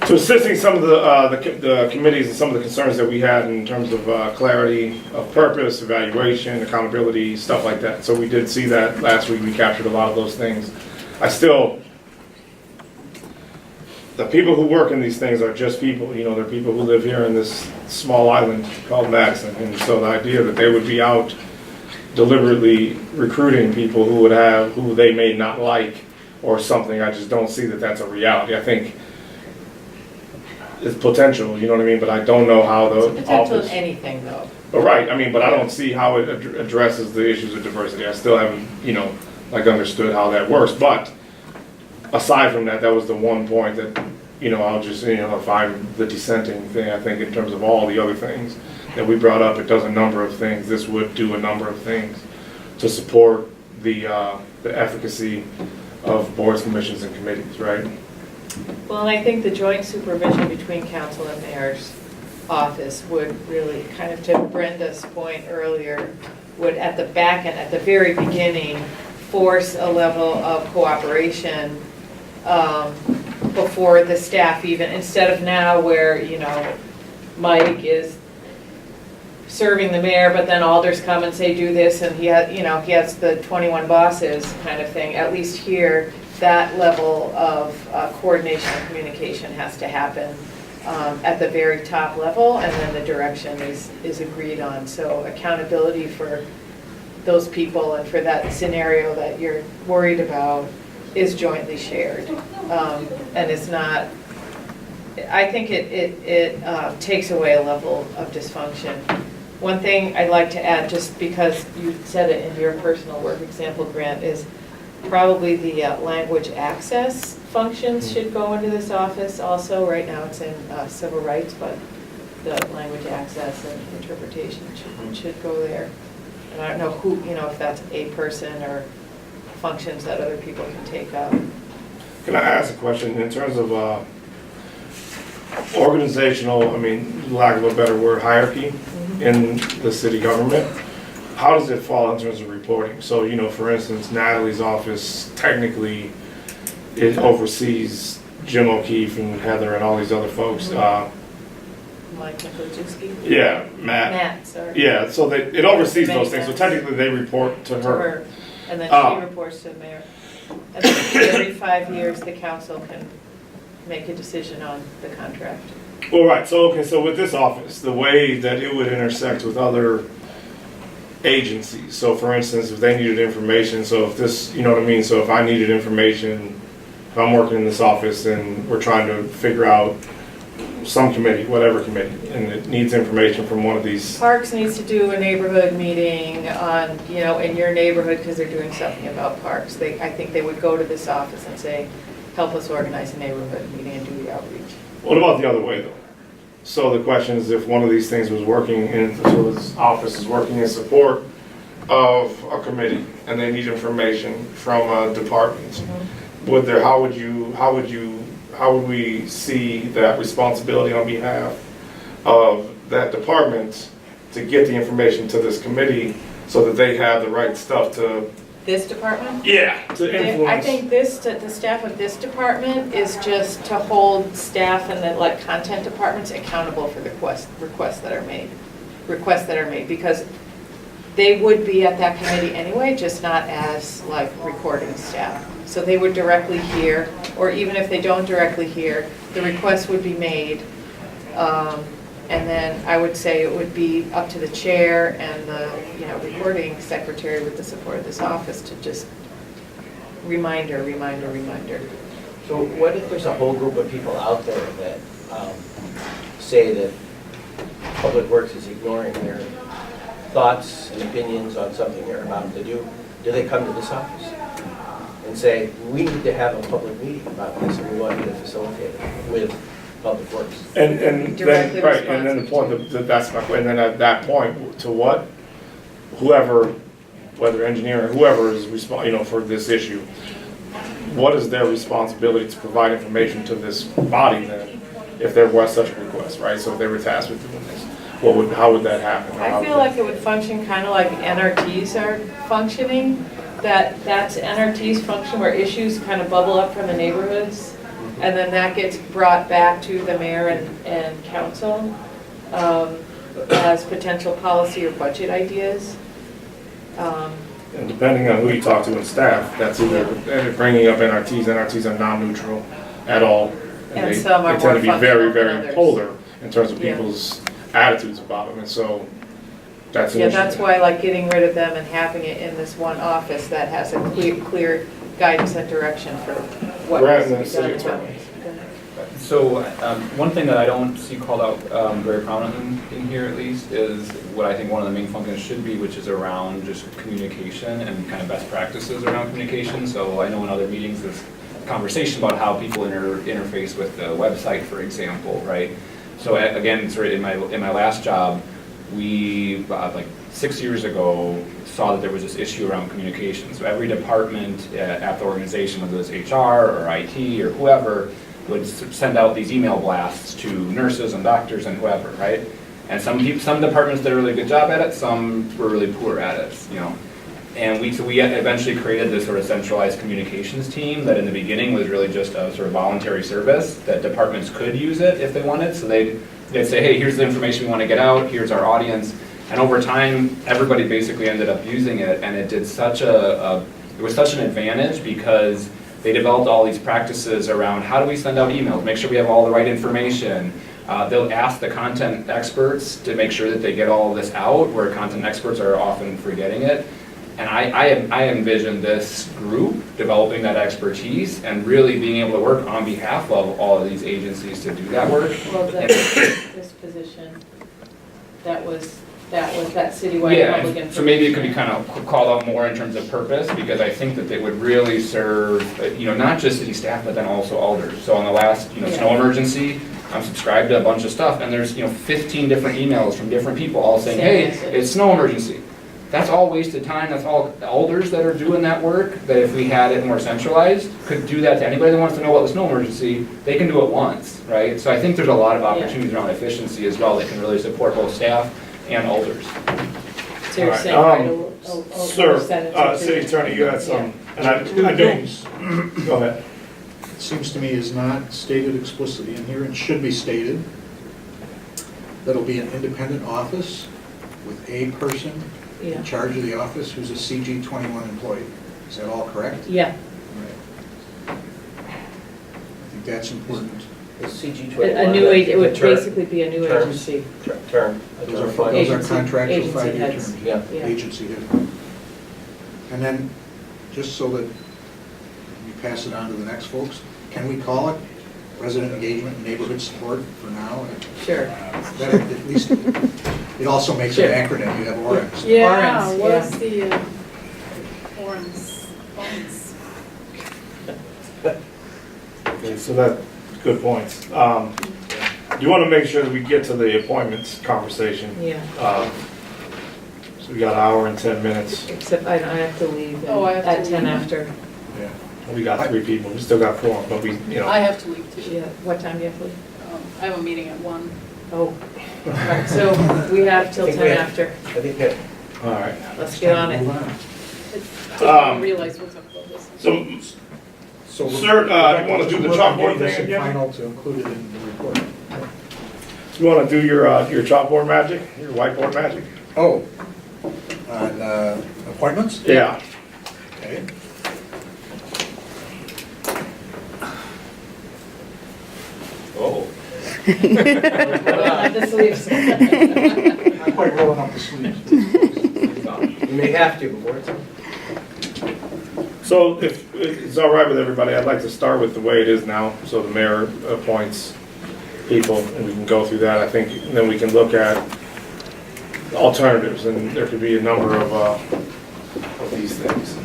to assisting some of the committees and some of the concerns that we had in terms of clarity of purpose, evaluation, accountability, stuff like that. So we did see that last week. We captured a lot of those things. The people who work in these things are just people, you know, they're people who live here in this small island called Madison. And so the idea that they would be out deliberately recruiting people who they may not like or something, I just don't see that that's a reality. I think it's potential, you know what I mean? But I don't know how It's a the potential of office. anything, though. But right, I mean, but I don't see how it addresses the issues of diversity. I still haven't, you know, like understood how that works. But aside from that, that was the one point that, you know, I'll just, you know, if I'm the dissenting thing, I think in terms of all the other things that we brought up, it does a number of things. This would do a number of things to support the efficacy of boards, commissions, and committees, right? Well, and I think the joint supervision between council and mayor's office would really, kind of to Brenda's point earlier, would at the back end, at the very beginning, force a level of cooperation before the staff even, instead of now where, you know, Mike is serving the mayor, but then alders come and say, do this, and he has the 21 bosses kind of thing. At least here, that level of coordination and communication has to happen at the very top level, and then the direction is agreed on. So accountability for those people and for that scenario that you're worried about is jointly shared. And it's not, I think it takes away a level of dysfunction. One thing I'd like to add, just because you said it in your personal work example, Grant, is probably the language access functions should go into this office also. Right now it's in civil rights, but the language access and interpretation should go there. And I don't know who, you know, if that's a person or functions that other people can take up. Can I ask a question in terms of organizational, I mean, lack of a better word, hierarchy in the city government? How does it fall in terms of reporting? So, you know, for instance, Natalie's office, technically, it oversees Jim O'Keefe and Heather and all these other folks. Mike Nikolajewski? Yeah, Matt. Sorry. Yeah, so it oversees those things. So technically, they report to her. And then she reports to the mayor. And then every 5 years, the council can make a decision on the contract. Well, right. So, okay, so with this office, the way that it would intersect with other agencies. So, for instance, if they needed information, so if this, you know what I mean? So if I needed information, if I'm working in this office and we're trying to figure out some committee, whatever committee, and it needs information from one of these. Parks needs to do a neighborhood meeting on, you know, in your neighborhood because they're doing something about parks. I think they would go to this office and say, help us organize a neighborhood meeting and do the outreach. What about the other way, though? So the question is, if one of these things was working, and so this office is working in support of a committee, and they need information from a department, how would we see that responsibility on behalf of that department to get the information to this committee so that they have the right stuff to? This department? Yeah, to influence. I think the staff of this department is just to hold staff and the like content departments accountable for the requests that are made, because they would be at that committee anyway, just not as like recording staff. So they would directly hear, or even if they don't directly hear, the request would be made. And then I would say it would be up to the chair and the, you know, recording secretary with the support of this office to just reminder. So what if there's a whole group of people out there that say that Public Works is ignoring their thoughts and opinions on something they're about to do? Do they come to this office and say, we need to have a public meeting about this and we want you to facilitate it with Public Works? And then, Directly right, and then the point, that's my, and then at that point, to what, whoever, whether engineer or whoever is for this issue, what is their responsibility to provide information to this body then, if there was such a request, right? So if they were tasked with doing this, how would that happen? Or how I would feel like it would function kind of like NRTs are functioning, that's NRT's function where issues kind of bubble up from the neighborhoods, and then that gets brought back to the mayor and council as potential policy or budget ideas. And depending on who you talk to in staff, that's either bringing up NRTs. NRTs are non-neutral at all. And some are they tend to be more very, functional than very others. polar in terms of Yeah. people's attitudes about them. And so that's an Yeah, issue. that's why like getting rid of them and having it in this one office that has a clear guidance and direction for what Right, needs to be and done. the and city So one thing that I don't see called out very prominently in here at least is what I think one of the main functions should be, which is around just communication and kind of best practices around communication. So I know in other meetings there's conversation about how people interface with the website, for example, right? So again, sort of in my last job, we like 6 years ago saw that there was this issue around communication. So every department at the organization, whether it's HR or IT or whoever, would send out these email blasts to nurses and doctors and whoever, right? And some departments did a really good job at it, some were really poor at it, And we eventually created this sort of centralized communications team that in the beginning was really just a sort of voluntary service that departments could use it if they wanted. So they'd say, hey, here's the information we want to get out, here's our audience. And over time, everybody basically ended up using it, and it did it was such an advantage because they developed all these practices around how do we send out emails, make sure we have all the right information. They'll ask the content experts to make sure that they get all of this out, where content experts are often forgetting it. And I envision this group developing that expertise and really being able to work on behalf of all of these agencies to do that work. Well, this position, that was that citywide Yeah, public information. so maybe it could be kind of called out more in terms of purpose, because I think that they would really serve, not just city staff, but then also alders. So on the last, snow emergency, I'm subscribed to a bunch of stuff, and there's, 15 different emails from different people all saying, hey, it's snow emergency. That's all wasted time, that's all alders that are doing that work, that if we had it more centralized, could do that to anybody that wants to know about the snow emergency, they can do it once, right? So I think there's a lot of opportunities around efficiency as well that can really support both staff and alders. So you're saying, Sir, city attorney, you had some, and I do, go ahead. It seems to me is not stated explicitly in here and should be stated. That'll be an independent office with a person in charge of the office who's a CG 21 employee. Is that all correct? Yeah. I think that's important. The CG 21. A new it would basically be a new terms. agency. Term. Those are Agency- contractual agency 5-year heads. terms. Yeah. Yeah. Agency head. And then, just so that we pass it on to the next folks, can we call it resident engagement and neighborhood support for now? Sure. That at least, it also makes an acronym, you have ORACs. Yeah, Orange, what yeah. is the orange? Okay, so that's good points. You want to make sure that we get to the appointments conversation. Yeah. So we got an hour and 10 minutes. Except I have to leave Oh, I have to at 10 leave. after. Yeah. We got 3 people, we still got 4, but we, I have to leave too. Yeah. What time do you have to leave? I have a meeting at 1. Oh. Right, so we have till I think 10 we have- after. I think that all right. Let's get on it. Move on. I didn't realize we'll talk about this. So, So Sir, you wanna do the we're gonna chalkboard get this thing in again? Final to include it in the report. you want to do your chalkboard magic, your whiteboard magic? Oh, on appointments? Yeah. Okay. Oh. The sleeves. Not quite rolling up the sleeves. you may have to before it's. So if it's all right with everybody, I'd like to start with the way it is now. So the mayor appoints people, and we can go through that, I think, and then we can look at alternatives, and there could be a number of these things.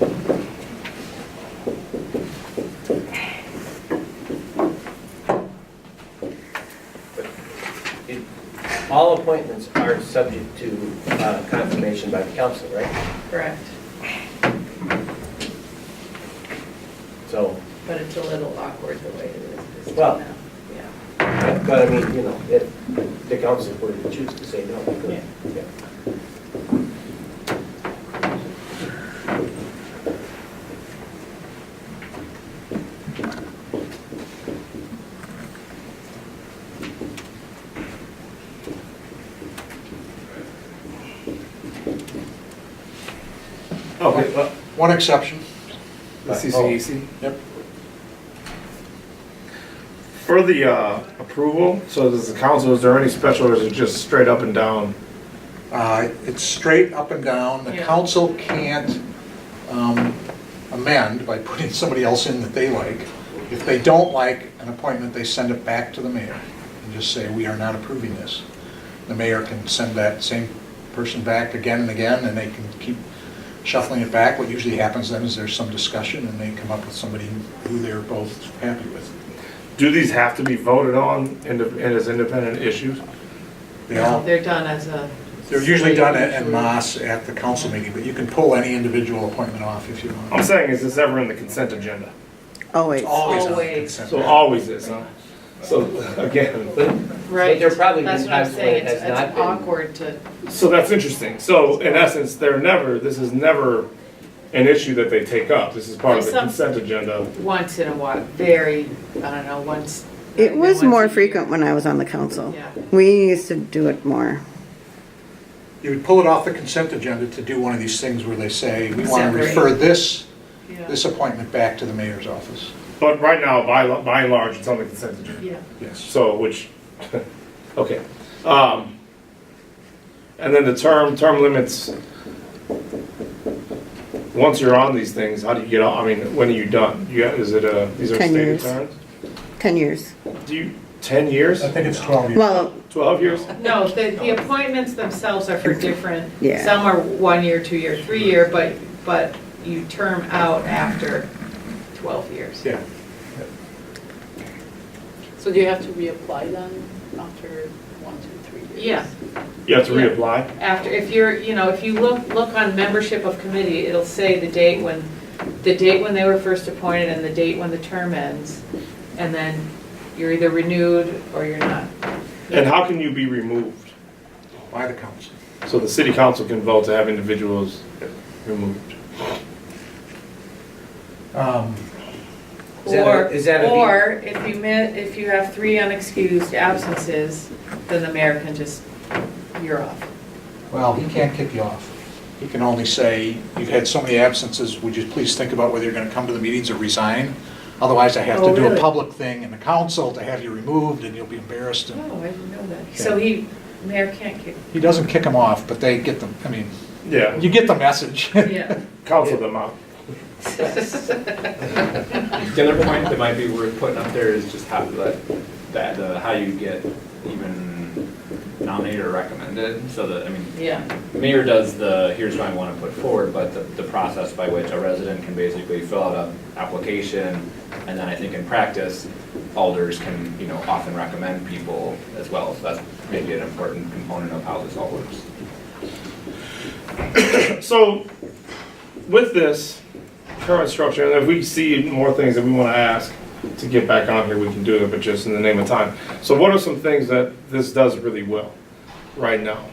All appointments are subject to confirmation by the council, right? Correct. So, But it's a little awkward the way it is this Well- time now. Yeah. but I mean, you know, if the council were to choose to say no, we could. Yeah. Yeah. Okay, One exception. the CCEC. Yep. For the approval, so does the council, is there any special, or is it just straight up and down? It's straight up and down. The Yeah. council can't amend by putting somebody else in that they like. If they don't like an appointment, they send it back to the mayor and just say, we are not approving this. The mayor can send that same person back again and again, and they can keep shuffling it back. What usually happens then is there's some discussion, and they come up with somebody who they're both happy with. Do these have to be voted on as independent issues? They all, They're done as a. they're usually done en masse at the council meeting, but you can pull any individual appointment off if you want. I'm saying, is this ever in the consent agenda? Always. It's always on Always. consent. So always is, huh? So, again, But Right. there probably That's been what I'm times when saying. it has It's not been. awkward to, so that's interesting. So in essence, this is never an issue that they take up. This is part of the Some- consent agenda. once in a while, very, I don't know, once. It was once a more year. frequent when I was on the council. Yeah. We used to do it more. You would pull it off the consent agenda to do one of these things where they say, we want to Separate. refer this Yeah. appointment back to the mayor's office. But right now, by and large, it's on the consent agenda. Yeah. Yes. So, which, okay. And then the term limits, once you're on these things, how do you get off? I mean, when are you done? Is it these are 10 stated years. terms? 10 years. 10 years? I think it's 12 years. Well, 12 years? No, the appointments themselves are for different, Yeah. some are 1 year, 2 year, 3 year, but you term out after 12 years. Yeah. So do you have to reapply then after 1, 2, 3 years? Yeah. You have to Yeah. reapply? After, if you're, if you look on membership of committee, it'll say the date when they were first appointed and the date when the term ends, and then you're either renewed or you're not. And how can you be removed? By the council. So the city council can vote to have individuals removed. Is that a- Or if you have 3 unexcused absences, then the mayor can just, you're off. Well, he can't kick you off. He can only say, you've had so many absences, would you please think about whether you're going to come to the meetings or resign? Otherwise, I have to Oh, do a really? public thing in the council to have you removed, and you'll be embarrassed. And Oh, I didn't know that. So mayor can't kick, he doesn't kick them off, but they get them, I mean, Yeah, you get the message. yeah. counsel them out. The other point that might be worth putting up there is just how how you get even nominated or recommended. So that, I mean, Yeah, mayor does here's who I want to put forward, but the process by which a resident can basically fill out an application, and then I think in practice, alders can, often recommend people as well. So that's maybe an important component of how this all works. So, with this current structure, and if we see more things that we want to ask to get back on here, we can do it, but just in the name of time. So what are some things that this does really well right now?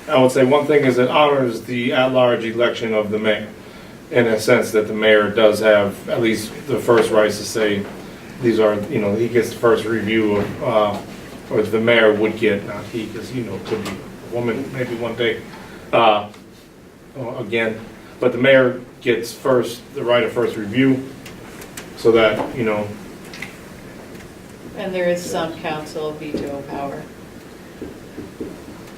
I would say one thing is it honors the at-large election of the mayor, in a sense that the mayor does have at least the first rights to say, these are, he gets the first review of, or the mayor would get, not he, because, it could be a woman maybe one day, again, but the mayor gets the right of first review, so that, and there is some council veto power.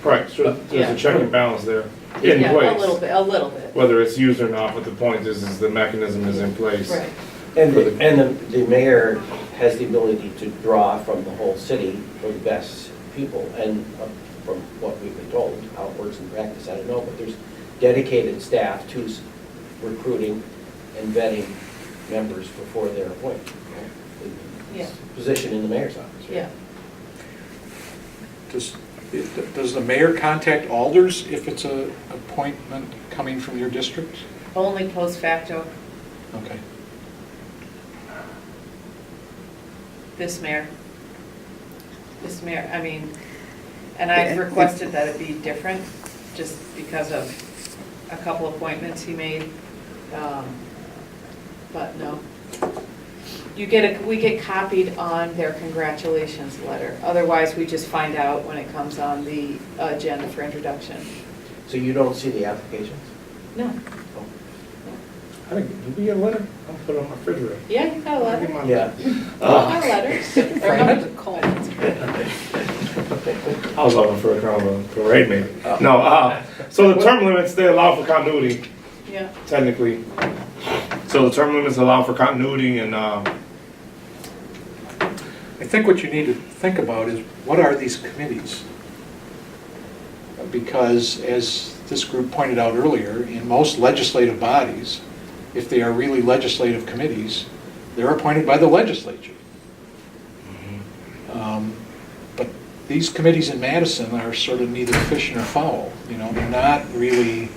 right, so there's Yeah. a check and balance there. in Yeah, place. a little bit. Whether it's used or not, but the point is the mechanism is in place. Right. And the mayor has the ability to draw from the whole city for the best people. And from what we've been told, how it works in practice, I don't know, but there's dedicated staff to recruiting and vetting members before they're appointed. Yeah. Position in the mayor's office. Right? Yeah. Does the mayor contact alders if it's a appointment coming from your district? Only post facto, Okay. this mayor, I mean, and I've requested that it be different, just because of a couple appointments he made. But no. We get copied on their congratulations letter. Otherwise, we just find out when it comes on the agenda for introduction. So you don't see the applications? No. I think, did we get a letter? I'll put it on my refrigerator. Yeah, you got a letter. Yeah. Got letters. Or how to call it. I was hoping for a kind of a parade maybe. No, so the term limits, they allow for continuity, Yeah. technically. So the term limits allow for continuity and, I think what you need to think about is, what are these committees? Because as this group pointed out earlier, in most legislative bodies, if they are really legislative committees, they're appointed by the legislature. But these committees in Madison are sort of neither fish nor fowl. You know, they're not really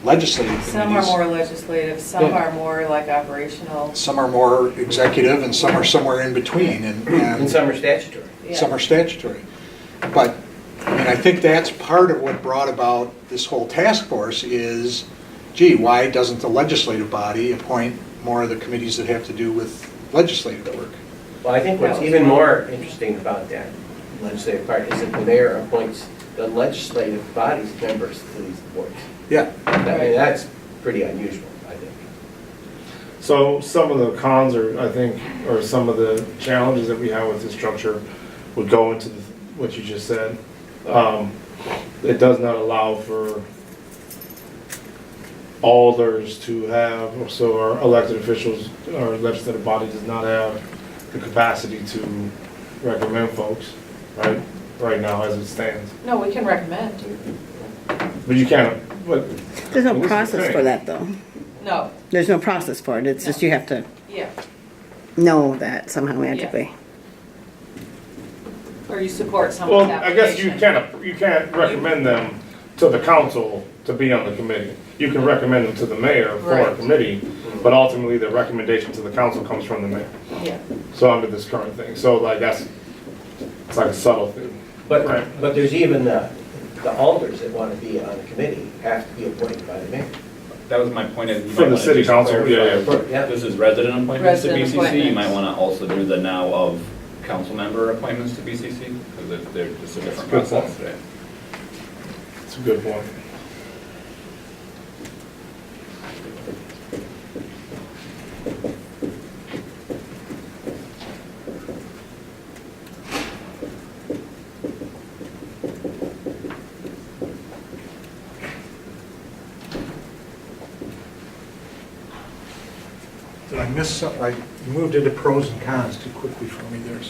legislative committees. Some are more legislative, some Yeah. are more like operational. Some are more executive, and some are somewhere in between, And some are statutory. Yeah. some are statutory. But, I mean, I think that's part of what brought about this whole task force is, gee, why doesn't the legislative body appoint more of the committees that have to do with legislative work? Well, I think what's even more interesting about that legislative part is that the mayor appoints the legislative body's members to these boards. Yeah. I mean, that's pretty unusual, I think. so some of the cons are, I think, or some of the challenges that we have with this structure would go into what you just said. It does not allow for alders to have, so our elected officials, our legislative body does not have the capacity to recommend folks, right now as it stands. No, we can recommend. But you can't, but. There's no Well, this is the process thing. for that, though. No, There's no process for it. It's just you have to yeah. know that somehow magically. Or you support someone's Well, I guess application. you can't recommend them to the council to be on the committee. You can recommend them to the mayor for a Right. committee, but ultimately the recommendation to the council comes from the mayor. Yeah. So under this current thing, so like it's like a subtle thing. But, Right. but there's even the alders that want to be on a committee have to be appointed by the mayor. That was my point. Is you For might the wanna city just council, clarify. yeah. Yeah. This is resident appointments to Resident BCC. You appointments. might want to also do the now of council member appointments to BCC, because they're just a different That's a good process. point. It's a good point. Did I miss something? I moved into pros and cons too quickly for me there,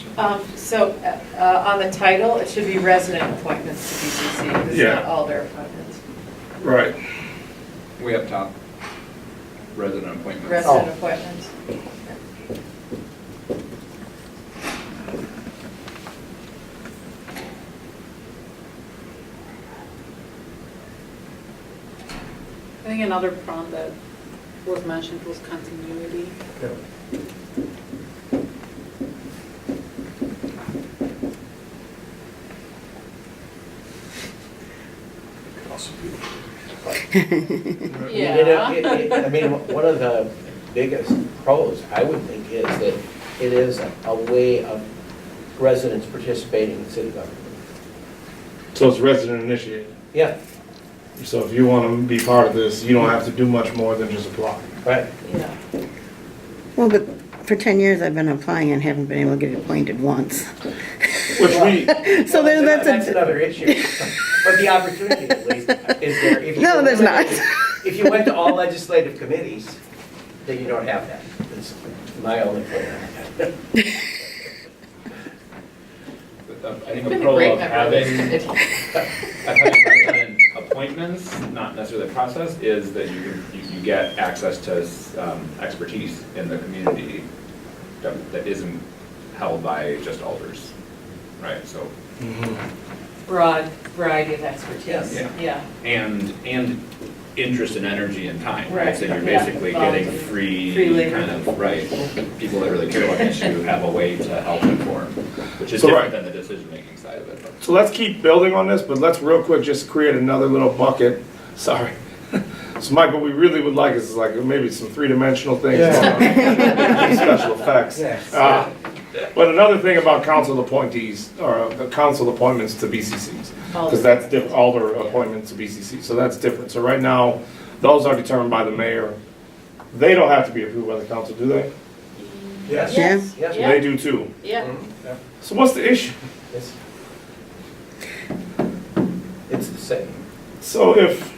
so. On the title, it should be resident appointments to BCC. It's Yeah. not alder appointments. Right. Way up top, resident appointments. Resident appointments. I think another problem that was mentioned was continuity. I mean, one of the biggest pros, I would think, is that it is a way of residents participating in city government. So it's resident initiated. Yeah, So if you want to be part of this, you don't have to do much more than just apply. right. Yeah. Well, but for 10 years I've been applying and haven't been able to get appointed once. Which we, So then That's that's a, another issue. But the opportunity at least is there, if you. No, there's not. If you went to all legislative committees, then you don't have that. That's my only point on that. I think a Been a pro great of member of having this committee. resident appointments, not necessarily the process, is that you get access to expertise in the community that isn't held by just alders, right? So, Broad variety of expertise, Yeah. yeah. and interest and energy and time, right? Right, So you're yeah. basically getting Free free labor. kind of, right, people that really care about the issue have a way to help inform, which is So, different right. than the decision-making side of it. But So let's keep building on this, but let's real quick just create another little bucket. Sorry. So Mike, what we really would like is like maybe some three-dimensional things, special effects. Yes. But another thing about council appointees, or council appointments to BCCs, because that's different, alder appointments to BCC, so that's different. So right now, those are determined by the mayor. They don't have to be approved by the council, do they? Yes. Yes, Yes. So yeah, they do too. yeah. So what's the issue? It's the same. So if,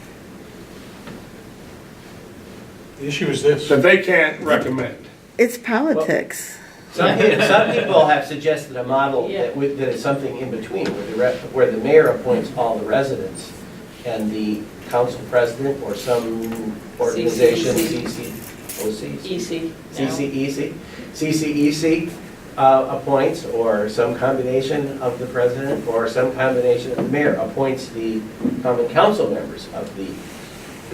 The issue is this. that they can't recommend. It's politics. Some people have suggested a model that is something in between, where the mayor appoints all the residents and the council president or some organization, CCOC, Easy. CCEC appoints, or some combination of the president or some combination of the mayor appoints the common council members of the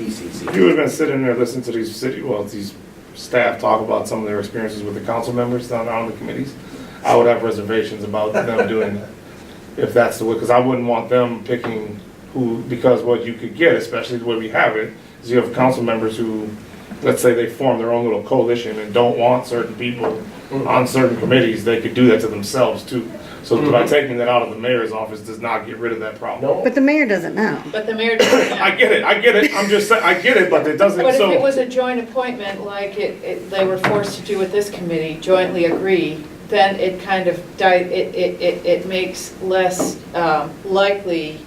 BCC. If you would have been sitting there listening to these staff talk about some of their experiences with the council members down on the committees, I would have reservations about them doing that. If that's the way, because I wouldn't want them picking who, because what you could get, especially the way we have it, is you have council members who, let's say they form their own little coalition and don't want certain people on certain committees, they could do that to themselves too. So by taking that out of the mayor's office does not get rid of that problem. No? But the mayor doesn't know. But the mayor doesn't have. I get it, I'm just saying, I get it, but it doesn't, But if it so, was a joint appointment, like they were forced to do with this committee, jointly agree, then it kind of it makes less likely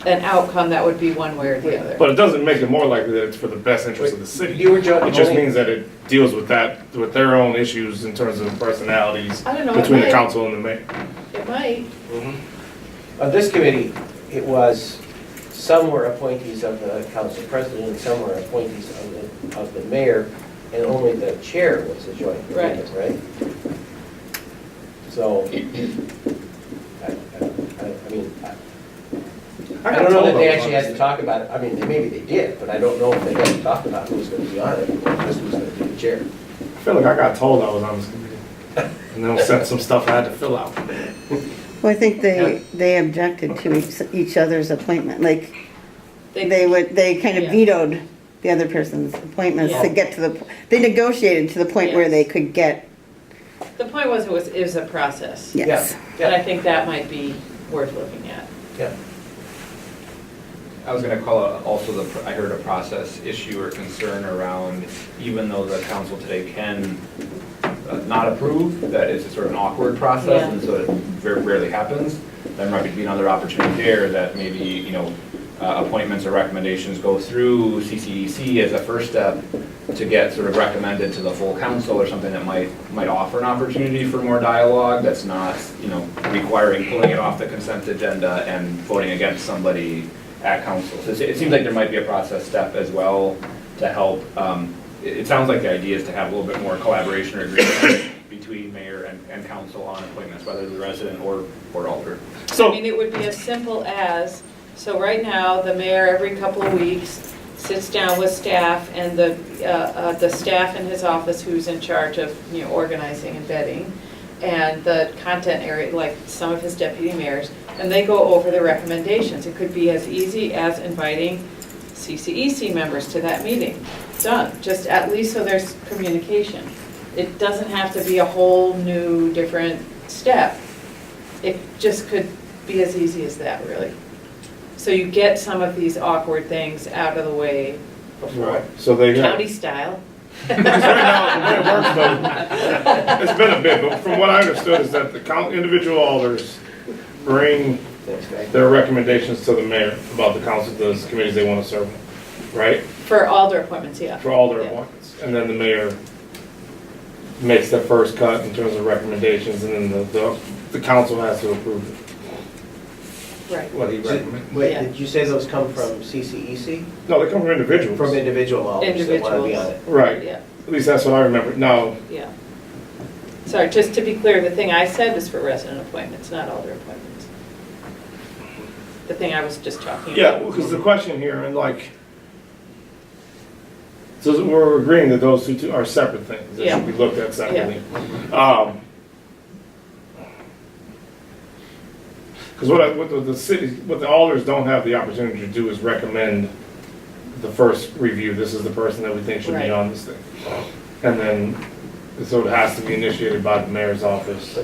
an outcome that would be one way or the other. but it doesn't make it more likely that it's for the best interest of the city. You were It just means that it deals with that, with their own issues in terms of personalities I don't know, it between the might. council and the mayor. It might. On this committee, it was, some were appointees of the council president, and some were appointees of the mayor, and only the chair was a joint agreement, right? So, I mean, I don't know that they actually had to talk about it. I mean, maybe they did, but I don't know if they had to talk about who was going to be on it, or just who was going to be the chair. I feel like I got told I was on this committee. And then sent some stuff I had to fill out. Well, I think they objected to each other's appointment, like, they kind of Yeah. vetoed the other person's appointments to Yeah. get to the, they negotiated to the point where Yes. they could get, The point was it was a process. yes. And I think that might be worth looking at. Yeah. I was going to call also I heard a process issue or concern around, even though the council today can not approve, that it's a sort of an awkward process, Yeah. and so it very rarely happens. There might be another opportunity there that maybe, appointments or recommendations go through CCEC as a first step to get sort of recommended to the full council, or something that might offer an opportunity for more dialogue that's not, requiring pulling it off the consent agenda and voting against somebody at council. So it seems like there might be a process step as well to help. It sounds like the idea is to have a little bit more collaboration or agreement between mayor and council on appointments, whether the resident or alder. So, I mean, it would be as simple as, so right now, the mayor every couple of weeks sits down with staff and the staff in his office who's in charge of, organizing and vetting, and the content area, like some of his deputy mayors, and they go over the recommendations. It could be as easy as inviting CCEC members to that meeting. Done, just at least so there's communication. It doesn't have to be a whole new, different step. It just could be as easy as that, really. So you get some of these awkward things out of the way before. right, so they have. County style. Because right now, the way it works though, it's been a bit, but from what I understood is that the individual alders bring Thanks, Greg. There are recommendations to the mayor about the council, those committees they want to serve, right? For all their appointments, yeah. For all their Yeah. appointments. And then the mayor makes the first cut in terms of recommendations, and then the council has to approve Right. what he recommends. Wait, Yeah. did you say those come from CCEC? No, they come from individuals. From individual alders that want to be on it? Right, Yeah, at least that's what I remember. No, yeah. Sorry, just to be clear, the thing I said was for resident appointments, not alder appointments. The thing I was just talking about. yeah, because the question here, and like, so we're agreeing that those two are separate things, that Yeah. should be looked at separately. Because what the alders don't have the opportunity to do is recommend the first review, this is the person that we think should Right. be on this thing. And then, so it has to be initiated by the mayor's office.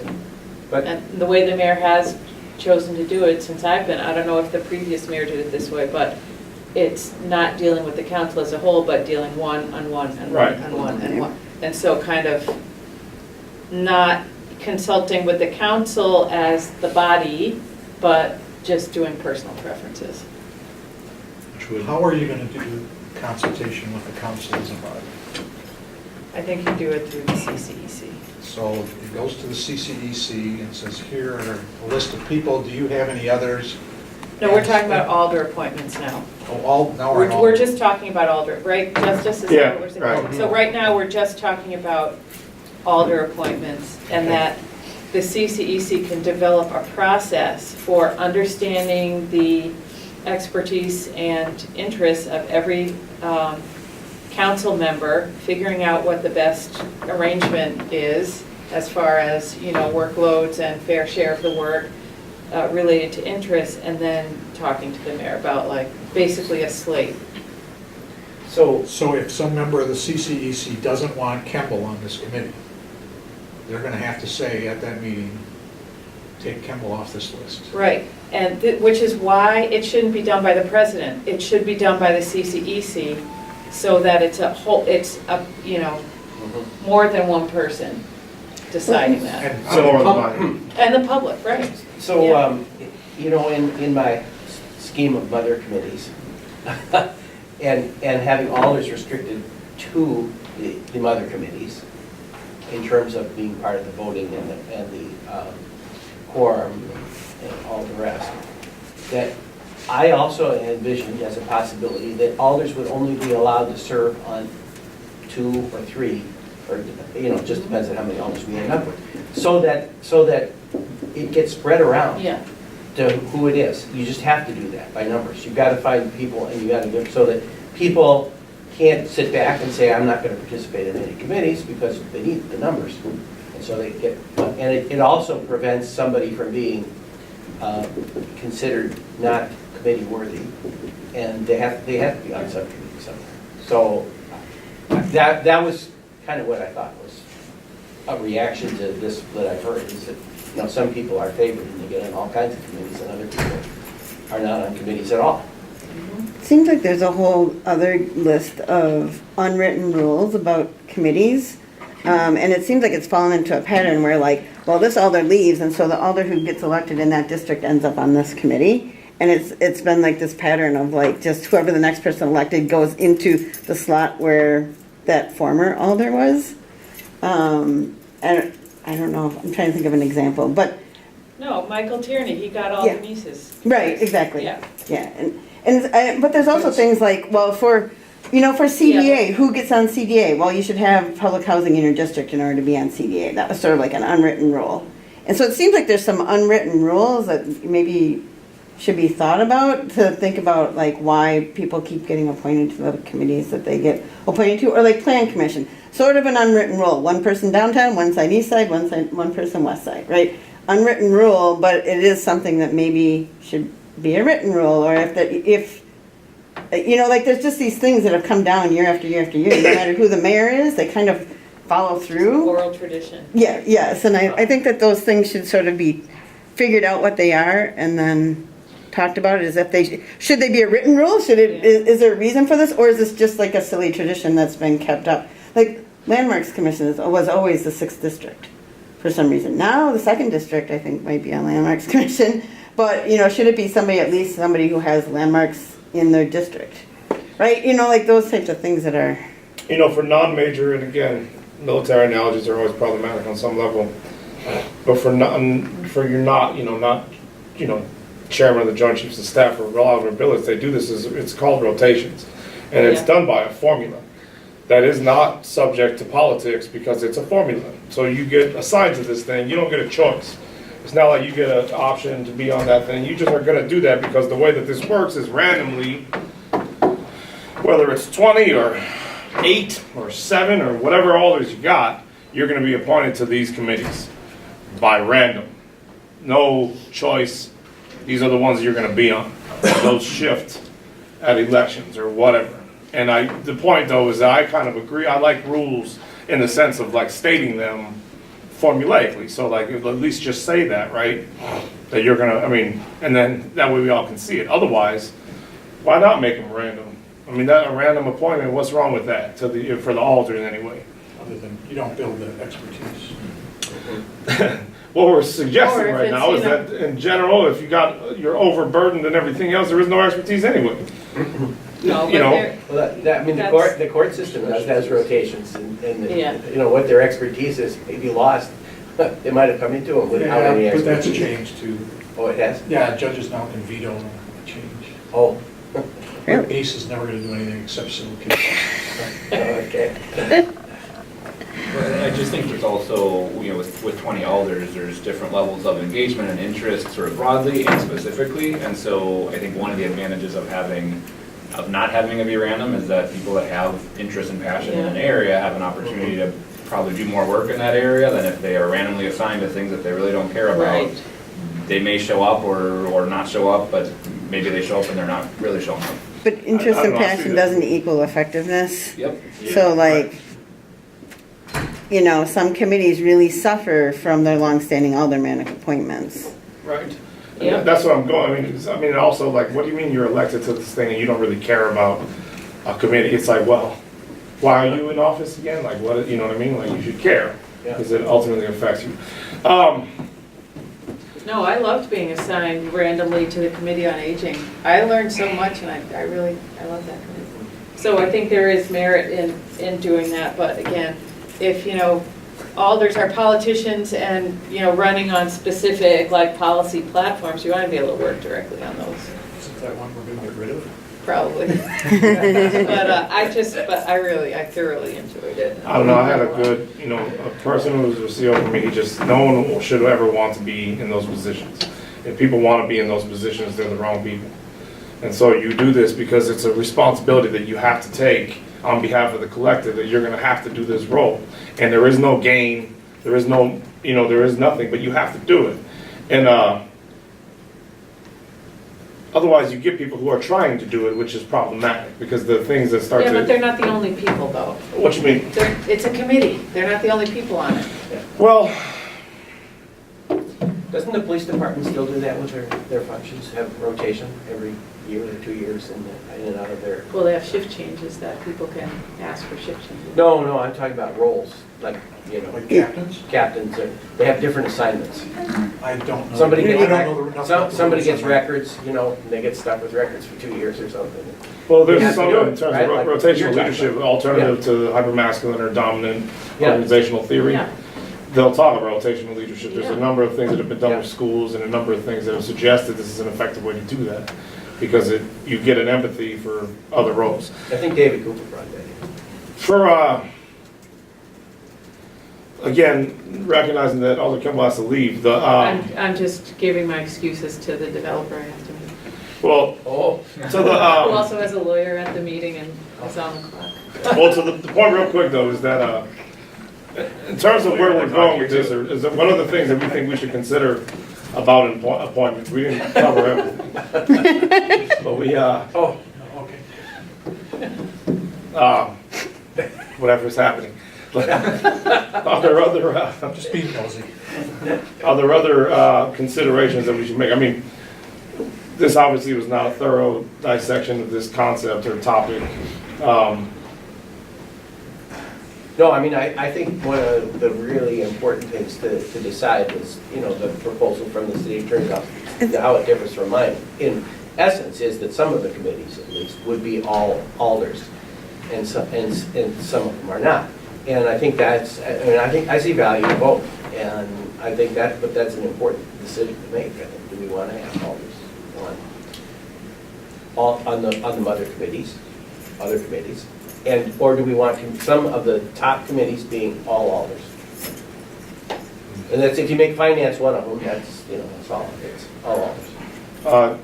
But, And the way the mayor has chosen to do it since I've been, I don't know if the previous mayor did it this way, but it's not dealing with the council as a whole, but dealing one on one and one Right. on one and one. And so kind of not consulting with the council as the body, but just doing personal preferences. How are you going to do consultation with the council as a body? I think you do it through the CCEC. So it goes to the CCEC and says, here are a list of people, do you have any others? No, we're talking about alder appointments now. Oh, all, now we're on all. We're just talking about alder, right, Justice? Is that Yeah, what we're saying? right. So right now, we're just talking about alder appointments, and that the CCEC can develop a process for understanding the expertise and interests of every council member, figuring out what the best arrangement is as far as, you know, workloads and fair share of the work related to interests, and then talking to the mayor about like basically a slate. so, So if some member of the CCEC doesn't want Kemble on this committee, they're going to have to say at that meeting, take Kemble off this list. Right, and which is why it shouldn't be done by the president. It should be done by the CCEC, so that it's a whole, it's a, you know, more than one person deciding that. And So are the body. And the public, right. so, Yeah. you know, in my scheme of mother committees, and having alders restricted to the mother committees in terms of being part of the voting and the quorum and all the rest, that I also envisioned as a possibility that alders would only be allowed to serve on 2 or 3, or, you know, just depends on how many alders we end up with, so that it gets spread around Yeah, to who it is. You just have to do that by numbers. You've got to find people, and you got to do it so that people can't sit back and say, I'm not going to participate in any committees, because they need the numbers. And so they get, and it also prevents somebody from being considered not committee worthy, and they have to be on subcommittee somewhere. So that was kind of what I thought was a reaction to this that I've heard, is that, you know, some people are favored and they get on all kinds of committees, and other people are not on committees at all. Seems like there's a whole other list of unwritten rules about committees. And it seems like it's fallen into a pattern where like, well, this alder leaves, and so the alder who gets elected in that district ends up on this committee. And it's been like this pattern of like, just whoever the next person elected goes into the slot where that former alder was. And I don't know, I'm trying to think of an example, but, no, Michael Tierney, he got all Yeah. the nieces. right, exactly. Yeah. Yeah, but there's also things like, well, for CDA, who gets on CDA? Well, you should have public housing in your district in order to be on CDA. That was sort of like an unwritten rule. And so it seems like there's some unwritten rules that maybe should be thought about, to think about like why people keep getting appointed to the committees that they get appointed to, or like plan commission, sort of an unwritten rule. One person downtown, one side east side, one person west side, right? Unwritten rule, but it is something that maybe should be a written rule, or if you know, like there's just these things that have come down year after year after year, no matter who the mayor is, they kind of follow through. Oral tradition. Yeah, yes, and I think that those things should sort of be figured out what they are, and then talked about it as if should they be a written rule? Is there a reason for this, or is this just like a silly tradition that's been kept up? Like Landmarks Commission was always the 6th district for some reason. Now the 2nd district, I think, might be on Landmarks Commission, But, you know, should it be somebody, at least somebody who has landmarks in their district? Right? You know, like those types of things that are, You know, for non-major, and again, military analogies are always problematic on some level. But for you're not, you know, chairman of the Joint Chiefs of Staff or all of our billets, they do this, it's called rotations. And it's Yeah. done by a formula that is not subject to politics because it's a formula. So you get assigned to this thing, you don't get a choice. It's not like you get an option to be on that thing, you just are gonna do that because the way that this works is randomly, whether it's 20 or 8 or 7 or whatever alders you got, you're gonna be appointed to these committees by random. No choice, these are the ones you're gonna be on. Those shift at elections or whatever. And the point though is that I kind of agree, I like rules in the sense of like stating them formulaically. So like at least just say that, right? That you're gonna, and then that way we all can see it. Otherwise, why not make them random? I mean, that a random appointment, what's wrong with that for the alternate anyway? Other than you don't build the expertise. What we're suggesting Or if right it's, now is you know- that in general, if you're overburdened and everything else, there is no expertise anyway. No, You know, but Well, the That's- the court system has rotations, and, Yeah. you know, what their expertise is may be lost. They might have come into it without any Yeah, but that's expertise. changed too. Oh, it has? Yeah, judges now can veto a change. Oh, Really? ACE is never gonna do anything except civil cases. okay. But I just think there's also, with 20 alders, there's different levels of engagement and interest sort of broadly and specifically. And so I think one of the advantages of not having it be random is that people that have interest and passion in an area have an opportunity to probably do more work in that area than if they are randomly assigned to things that they really don't care about. Right. They may show up or not show up, but maybe they show up and they're not really showing up. but interest I and don't know, I see passion that. doesn't equal effectiveness. Yep. So like, you know, some committees really suffer from their longstanding aldermanic appointments. Right. Yep. That's what I'm going, also, like, what do you mean you're elected to this thing and you don't really care about a committee? It's like, well, why are you in office again? Like, what, you know what I mean? Like, you should care, Yeah. because it ultimately affects you. No, I loved being assigned randomly to the Committee on Aging. I learned so much and I love that committee. So I think there is merit in doing that, but again, if, alders are politicians and, running on specific like policy platforms, you want to be able to work directly on those, Isn't that one we're gonna get rid of? probably. But I thoroughly enjoyed it. I don't know, I had a good, a person who was a CO for me, no one should ever want to be in those positions. If people want to be in those positions, they're the wrong people. And so you do this because it's a responsibility that you have to take on behalf of the collective, that you're gonna have to do this role. And there is no gain, there is no, there is nothing, but you have to do it. And otherwise you get people who are trying to do it, which is problematic, because the things that start Yeah, but to, they're not the only people though. what you mean? It's a committee. They're not the only people on it. Well, Doesn't the police department still do that with their functions, have rotation every year or 2 years in and out of their? Well, they have shift changes that people can ask for shift changes. No, I'm talking about roles, like, Like captains? captains, they have different assignments. I don't know. Somebody I gets, don't know the- somebody gets records, and they get stuck with records for 2 years or something. well, You there's have to some do in it, terms right? of Like you're rotational talking leadership, about. alternative to hypermasculine or dominant Yeah. organizational theory. Yeah. They'll talk about rotational leadership. There's a Yeah. number of things that have been done Yeah. with schools and a number of things that have suggested this is an effective way to do that. Because you get an empathy for other roles. I think David Cooper brought that in. For, again, recognizing that Alder Kimball has to leave, I'm just giving my excuses to the developer I have to meet. well, Oh. to Who the, also has a lawyer at the meeting and is on the clock. well, to the point real quick though, is that, in terms of where we're going with this, is that one of the things that we think we should consider about appointments, we didn't cover everything. But we, Oh, Okay. whatever's happening. Are there other, Just being nosy. are there other considerations that we should make? I mean, this obviously was not a thorough dissection of this concept or topic. no, I think one of the really important things to decide is, the proposal from the city attorney's office. how it differs from mine, in essence, is that some of the committees, at least, would be all alders, and some of them are not. And I think that's, I see value in both, and I think but that's an important decision to make. I think, do we want to have alders on the other committees, and or do we want some of the top committees being all alders? And that's, if you make finance one of them, that's, that's all, it's all alders.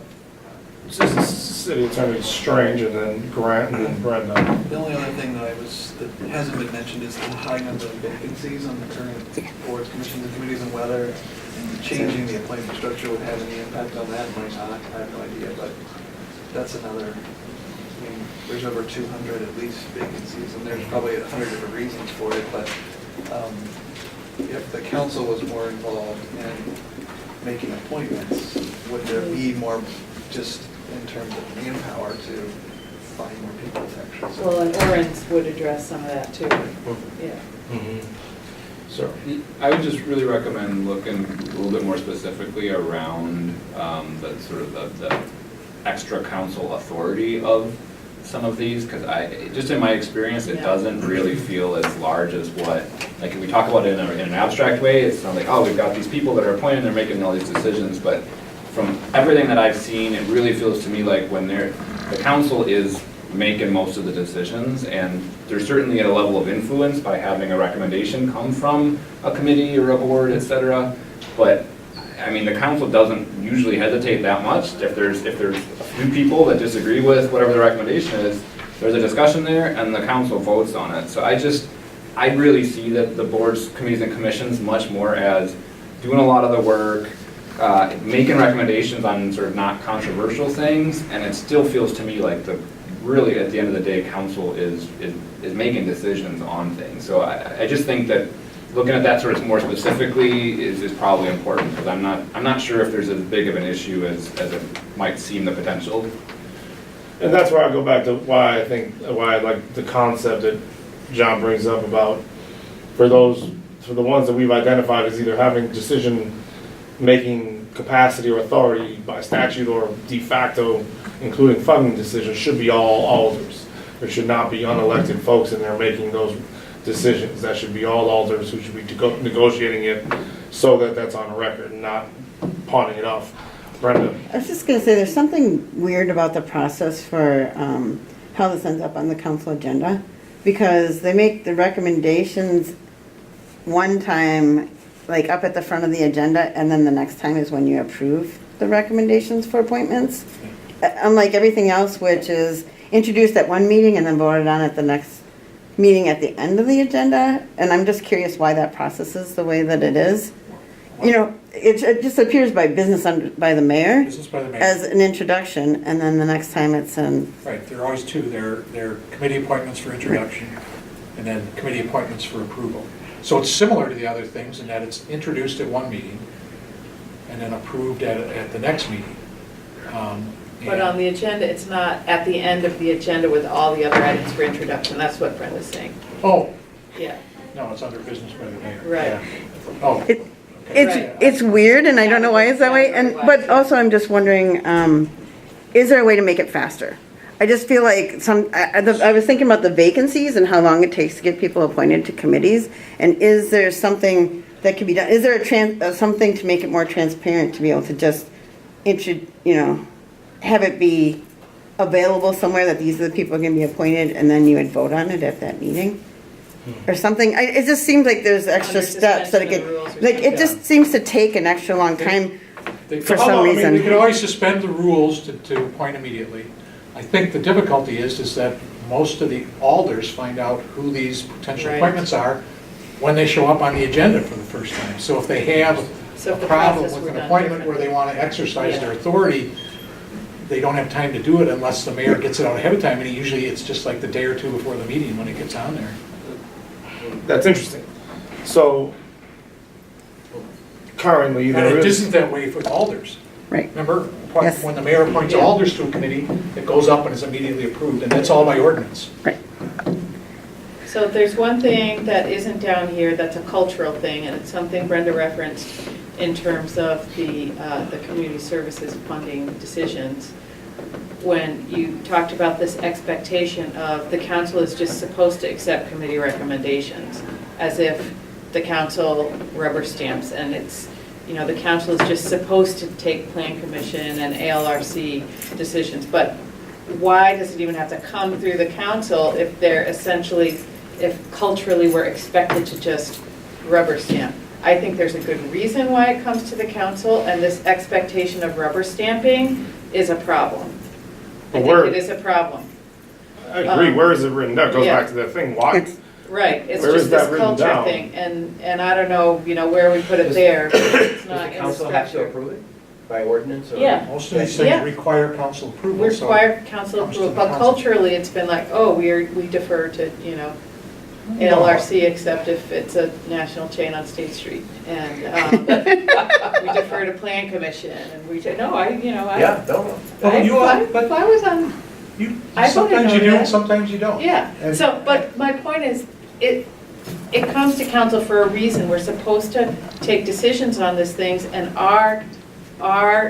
Just the city attorney Strange, and then Grant, and then Brenda. The only other thing that hasn't been mentioned is the high number of vacancies on the current boards, commissions, and committees, and whether changing the appointment structure would have any impact on that, might not, I have no idea, but that's another, there's over 200 at least vacancies, and there's probably 100 different reasons for it, but if the council was more involved in making appointments, would there be more, just in terms of manpower, to find more people to actually serve? Well, and Oren's would address some of that too, yeah. So, I would just really recommend looking a little bit more specifically around the sort of the extra council authority of some of these, because just in my experience, it doesn't really feel as large as what, like if we talk about it in an abstract way, it's not like, oh, we've got these people that are appointed, they're making all these decisions, but from everything that I've seen, it really feels to me like when the council is making most of the decisions, and there's certainly a level of influence by having a recommendation come from a committee or a board, et cetera, but I mean, the council doesn't usually hesitate that much. If there's a few people that disagree with whatever the recommendation is, there's a discussion there and the council votes on it. So I really see that the boards, committees, and commissions much more as doing a lot of the work, making recommendations on sort of not controversial things, and it still feels to me like really at the end of the day, council is making decisions on things. So I just think that looking at that sort of more specifically is probably important, because I'm not sure if there's as big of an issue as it might seem the potential. and that's where I go back to why I like the concept that John brings up about for the ones that we've identified as either having decision-making capacity or authority by statute or de facto, including funding decisions, should be all alders. There should not be unelected folks in there making those decisions. That should be all alders who should be negotiating it so that that's on record and not pawning it off. Brenda? I was just going to say, there's something weird about the process for how this ends up on the council agenda, because they make the recommendations one time, like up at the front of the agenda, and then the next time is when you approve the recommendations for appointments. Unlike everything else, which is introduced at one meeting and then voted on at the next meeting at the end of the agenda. And I'm just curious why that process is the way that it is. It just appears by by the mayor Business by the mayor. as an introduction, and then the next time it's in. Right, there are always two. There are committee appointments for introduction, and then committee appointments for approval. So it's similar to the other things in that it's introduced at one meeting, and then approved at the next meeting. But on the agenda, it's not at the end of the agenda with all the other items for introduction. That's what Brenda's saying. Oh, Yeah, no, it's under business by the mayor. right. Yeah. Oh. It- Right. It's weird, and I don't know why it's that way. But also, I'm just wondering, is there a way to make it faster? I just feel like I was thinking about the vacancies and how long it takes to get people appointed to committees. And is there something that can be done? Is there something to make it more transparent to be able to just have it be available somewhere that these are the people who are going to be appointed, and then you would vote on it at that meeting? Or something. It just seems like there's extra Under steps that it suspension of rules or like it something. just seems to take an extra long time for some reason. We could always suspend the rules to appoint immediately. I think the difficulty is that most of the alders find out who these potential Right. appointments are when they show up on the agenda for the first time. So if they have So a if the problem process with were an done appointment where differently. they want to exercise Yeah. their authority, they don't have time to do it unless the mayor gets it out ahead of time, and usually it's just like the day or two before the meeting when it gets on there. That's interesting. So currently And there it is, isn't that way for alders. Right. Remember, Yes. when the mayor appoints Yeah. alders to a committee, it goes up and is immediately approved, and that's all by ordinance. So there's one thing that isn't down here that's a cultural thing, and it's something Brenda referenced. in terms of the community services funding decisions, when you talked about this expectation of the council is just supposed to accept committee recommendations, as if the council rubber stamps, and it's, you know, the council is just supposed to take plan commission and ALRC decisions, but why does it even have to come through the council if they're essentially, if culturally we're expected to just rubber stamp? I think there's a good reason why it comes to the council, and this expectation of rubber stamping is a problem. I think it is a problem. I agree, where is it written down? Goes yeah. back to that thing, why? Right, it's Where just is that this written culture down? thing, and I don't know, you know, where we put it there, but it's Does not the in the council have to structure. approve it by ordinance or? Yeah. Most of these Yeah. things require council approval. We so require council comes to approval, the but council. culturally, it's been like, oh, we defer to, you know, ALRC, except if it's a national chain on State Street, and we defer to Plan Commission, and we say, no, Yeah, no. Well, you are, if but I was on, you, I voted sometimes you on do, that. and sometimes you don't. yeah, And- so, but my point is, it comes to council for a reason. We're supposed to take decisions on these things, and our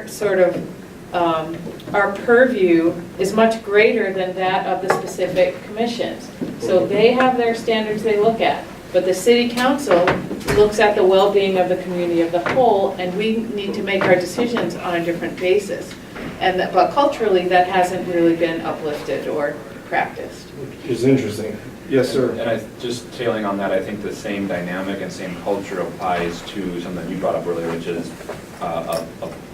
sort of, our purview is much greater than that of the specific commissions. So they have their standards they look at, but the city council looks at the well-being of the community of the whole, and we need to make our decisions on a different basis. And that, but culturally, that hasn't really been uplifted or practiced. It's interesting. Yes, sir. And just tailing on that, I think the same dynamic and same culture applies to something you brought up earlier, which is a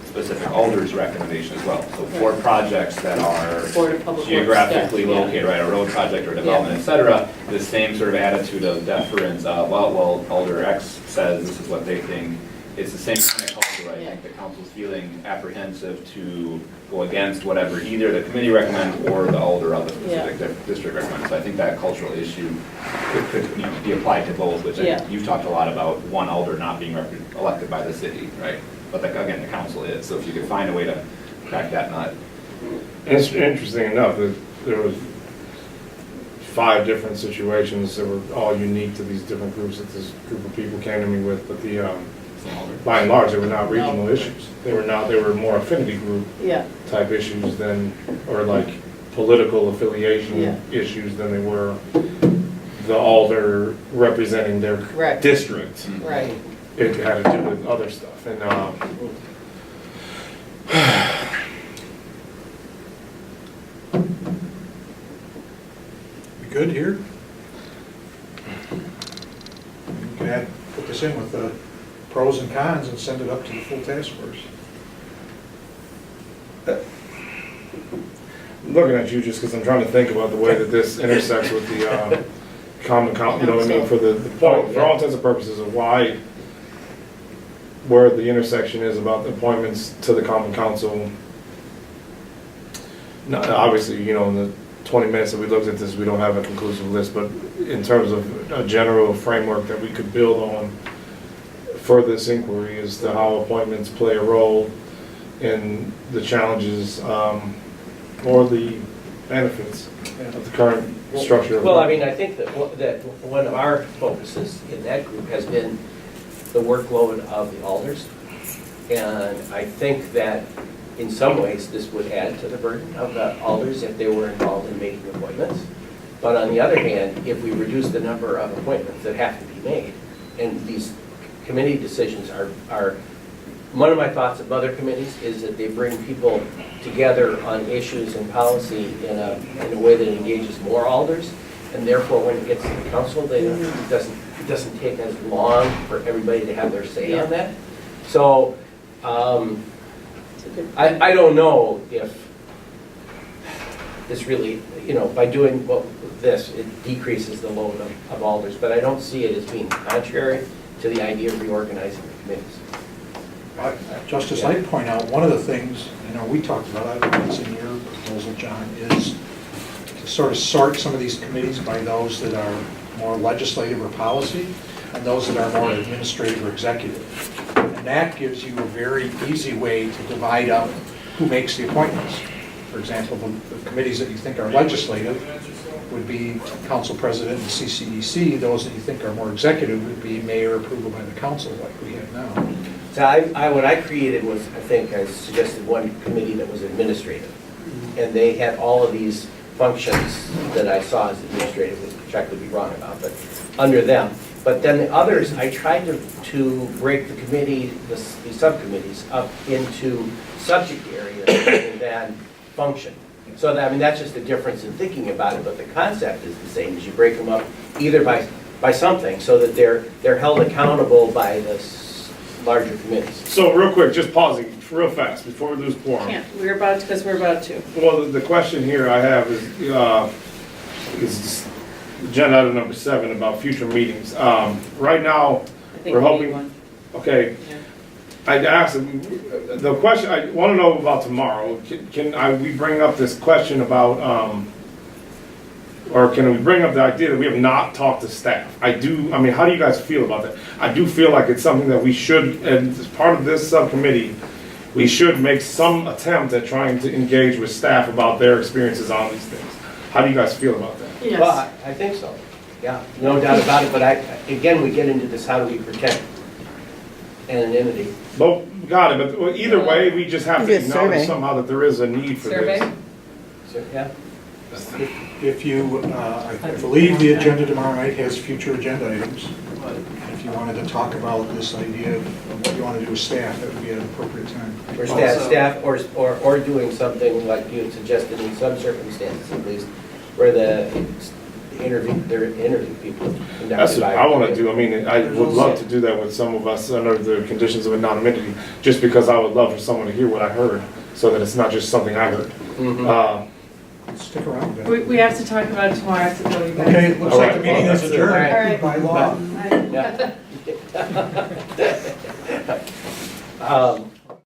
specific alder's recommendation as well. So for projects that are Board of Public Works geographically stuff, yeah. located, right, a road project or development, et cetera, the same sort of attitude of deference of, well, Alder X says this is what they think. It's the same kind of culture, right? I think the council's feeling apprehensive to go against whatever either the committee recommends or the alder of the specific district recommends. So I think that cultural issue could be applied to both, which you've talked a lot about one alder not being elected by the city, right? But again, the council is. So if you could find a way to crack that nut. It's interesting enough that there was 5 different situations that were all unique to these different groups that this group of people came to me with, but by and large, they were not regional issues. They were more affinity group type issues than, or like political affiliation issues than they were the alder representing their district. Right. It had to do with other stuff, and We good here? You can put this in with the pros and cons and send it up to the full task force. I'm looking at you just because I'm trying to think about the way that this intersects with the common council, you know what I mean, for the point, for all intents and purposes of why, where the intersection is about the appointments to the common council. No, obviously, you know, in the 20 minutes that we looked at this, we don't have a conclusive list, but in terms of a general framework that we could build on for this inquiry as to how appointments play a role in the challenges or the benefits of the current structure. Well, I mean, I think that one of our focuses in that group has been the workload of the alders. And I think that in some ways, this would add to the burden of the alders if they were involved in making appointments. But on the other hand, if we reduce the number of appointments that have to be made, and these committee decisions are one of my thoughts of other committees is that they bring people together on issues and policy in a way that engages more alders, and therefore when it gets to the council, it doesn't take as long for everybody to have their say on that. So I don't know if this really, you know, by doing this, it decreases the load of alders, but I don't see it as being contrary to the idea of reorganizing the committees. Justice, I'd point out, one of the things, you know, we talked about, I don't know what's in your proposal, John, is to sort of sort some of these committees by those that are more legislative or policy, and those that are more administrative or executive. And that gives you a very easy way to divide up who makes the appointments. For example, the committees that you think are legislative would be council president and CCEC. Those that you think are more executive would be mayor approval by the council like we have now. So what I created was, I think I suggested one committee that was administrative. And they had all of these functions that I saw as administrative, which I could be wrong about, but under them. But then the others, I tried to break the committee, the subcommittees up into subject areas rather than function. So that, I mean, that's just a difference in thinking about it, but the concept is the same, is you break them up either by something, so that they're held accountable by the larger committees. So real quick, just pausing real fast before we lose quorum. Can't, we're about to, because we're about to. Well, the question here I have is agenda item number 7 about future meetings. Right now, I think we're we need hoping, one. okay, Yeah. I asked, the question, I want to know about tomorrow. We bring up this question about, or can we bring up the idea that we have not talked to staff? I mean, how do you guys feel about that? I do feel like it's something that we should, and as part of this subcommittee, we should make some attempt at trying to engage with staff about their experiences on these things. How do you guys feel about that? Yes. Well, I think so, yeah, no doubt about it, but again, we get into this, how do we protect anonymity? Well, got it, but either way, we just have to Maybe a acknowledge survey. somehow that there is a need for Survey? this. So, yeah, If you, I believe the agenda tomorrow night has future agenda items. If you wanted to talk about this idea of what you want to do with staff, that would be an appropriate time. or Also- staff, or doing something like you had suggested in some circumstances at least, where they're interview people. That's conducted what by- I want to do. I mean, I would love to do that with some of us under the conditions of anonymity, just because I would love for someone to hear what I heard, so that it's not just something I heard. Mhm. Stick around. Ben. We have to talk about it tomorrow, to go, you guys. Okay, it looks All like right. the meeting is All adjourned right. by law. Yeah.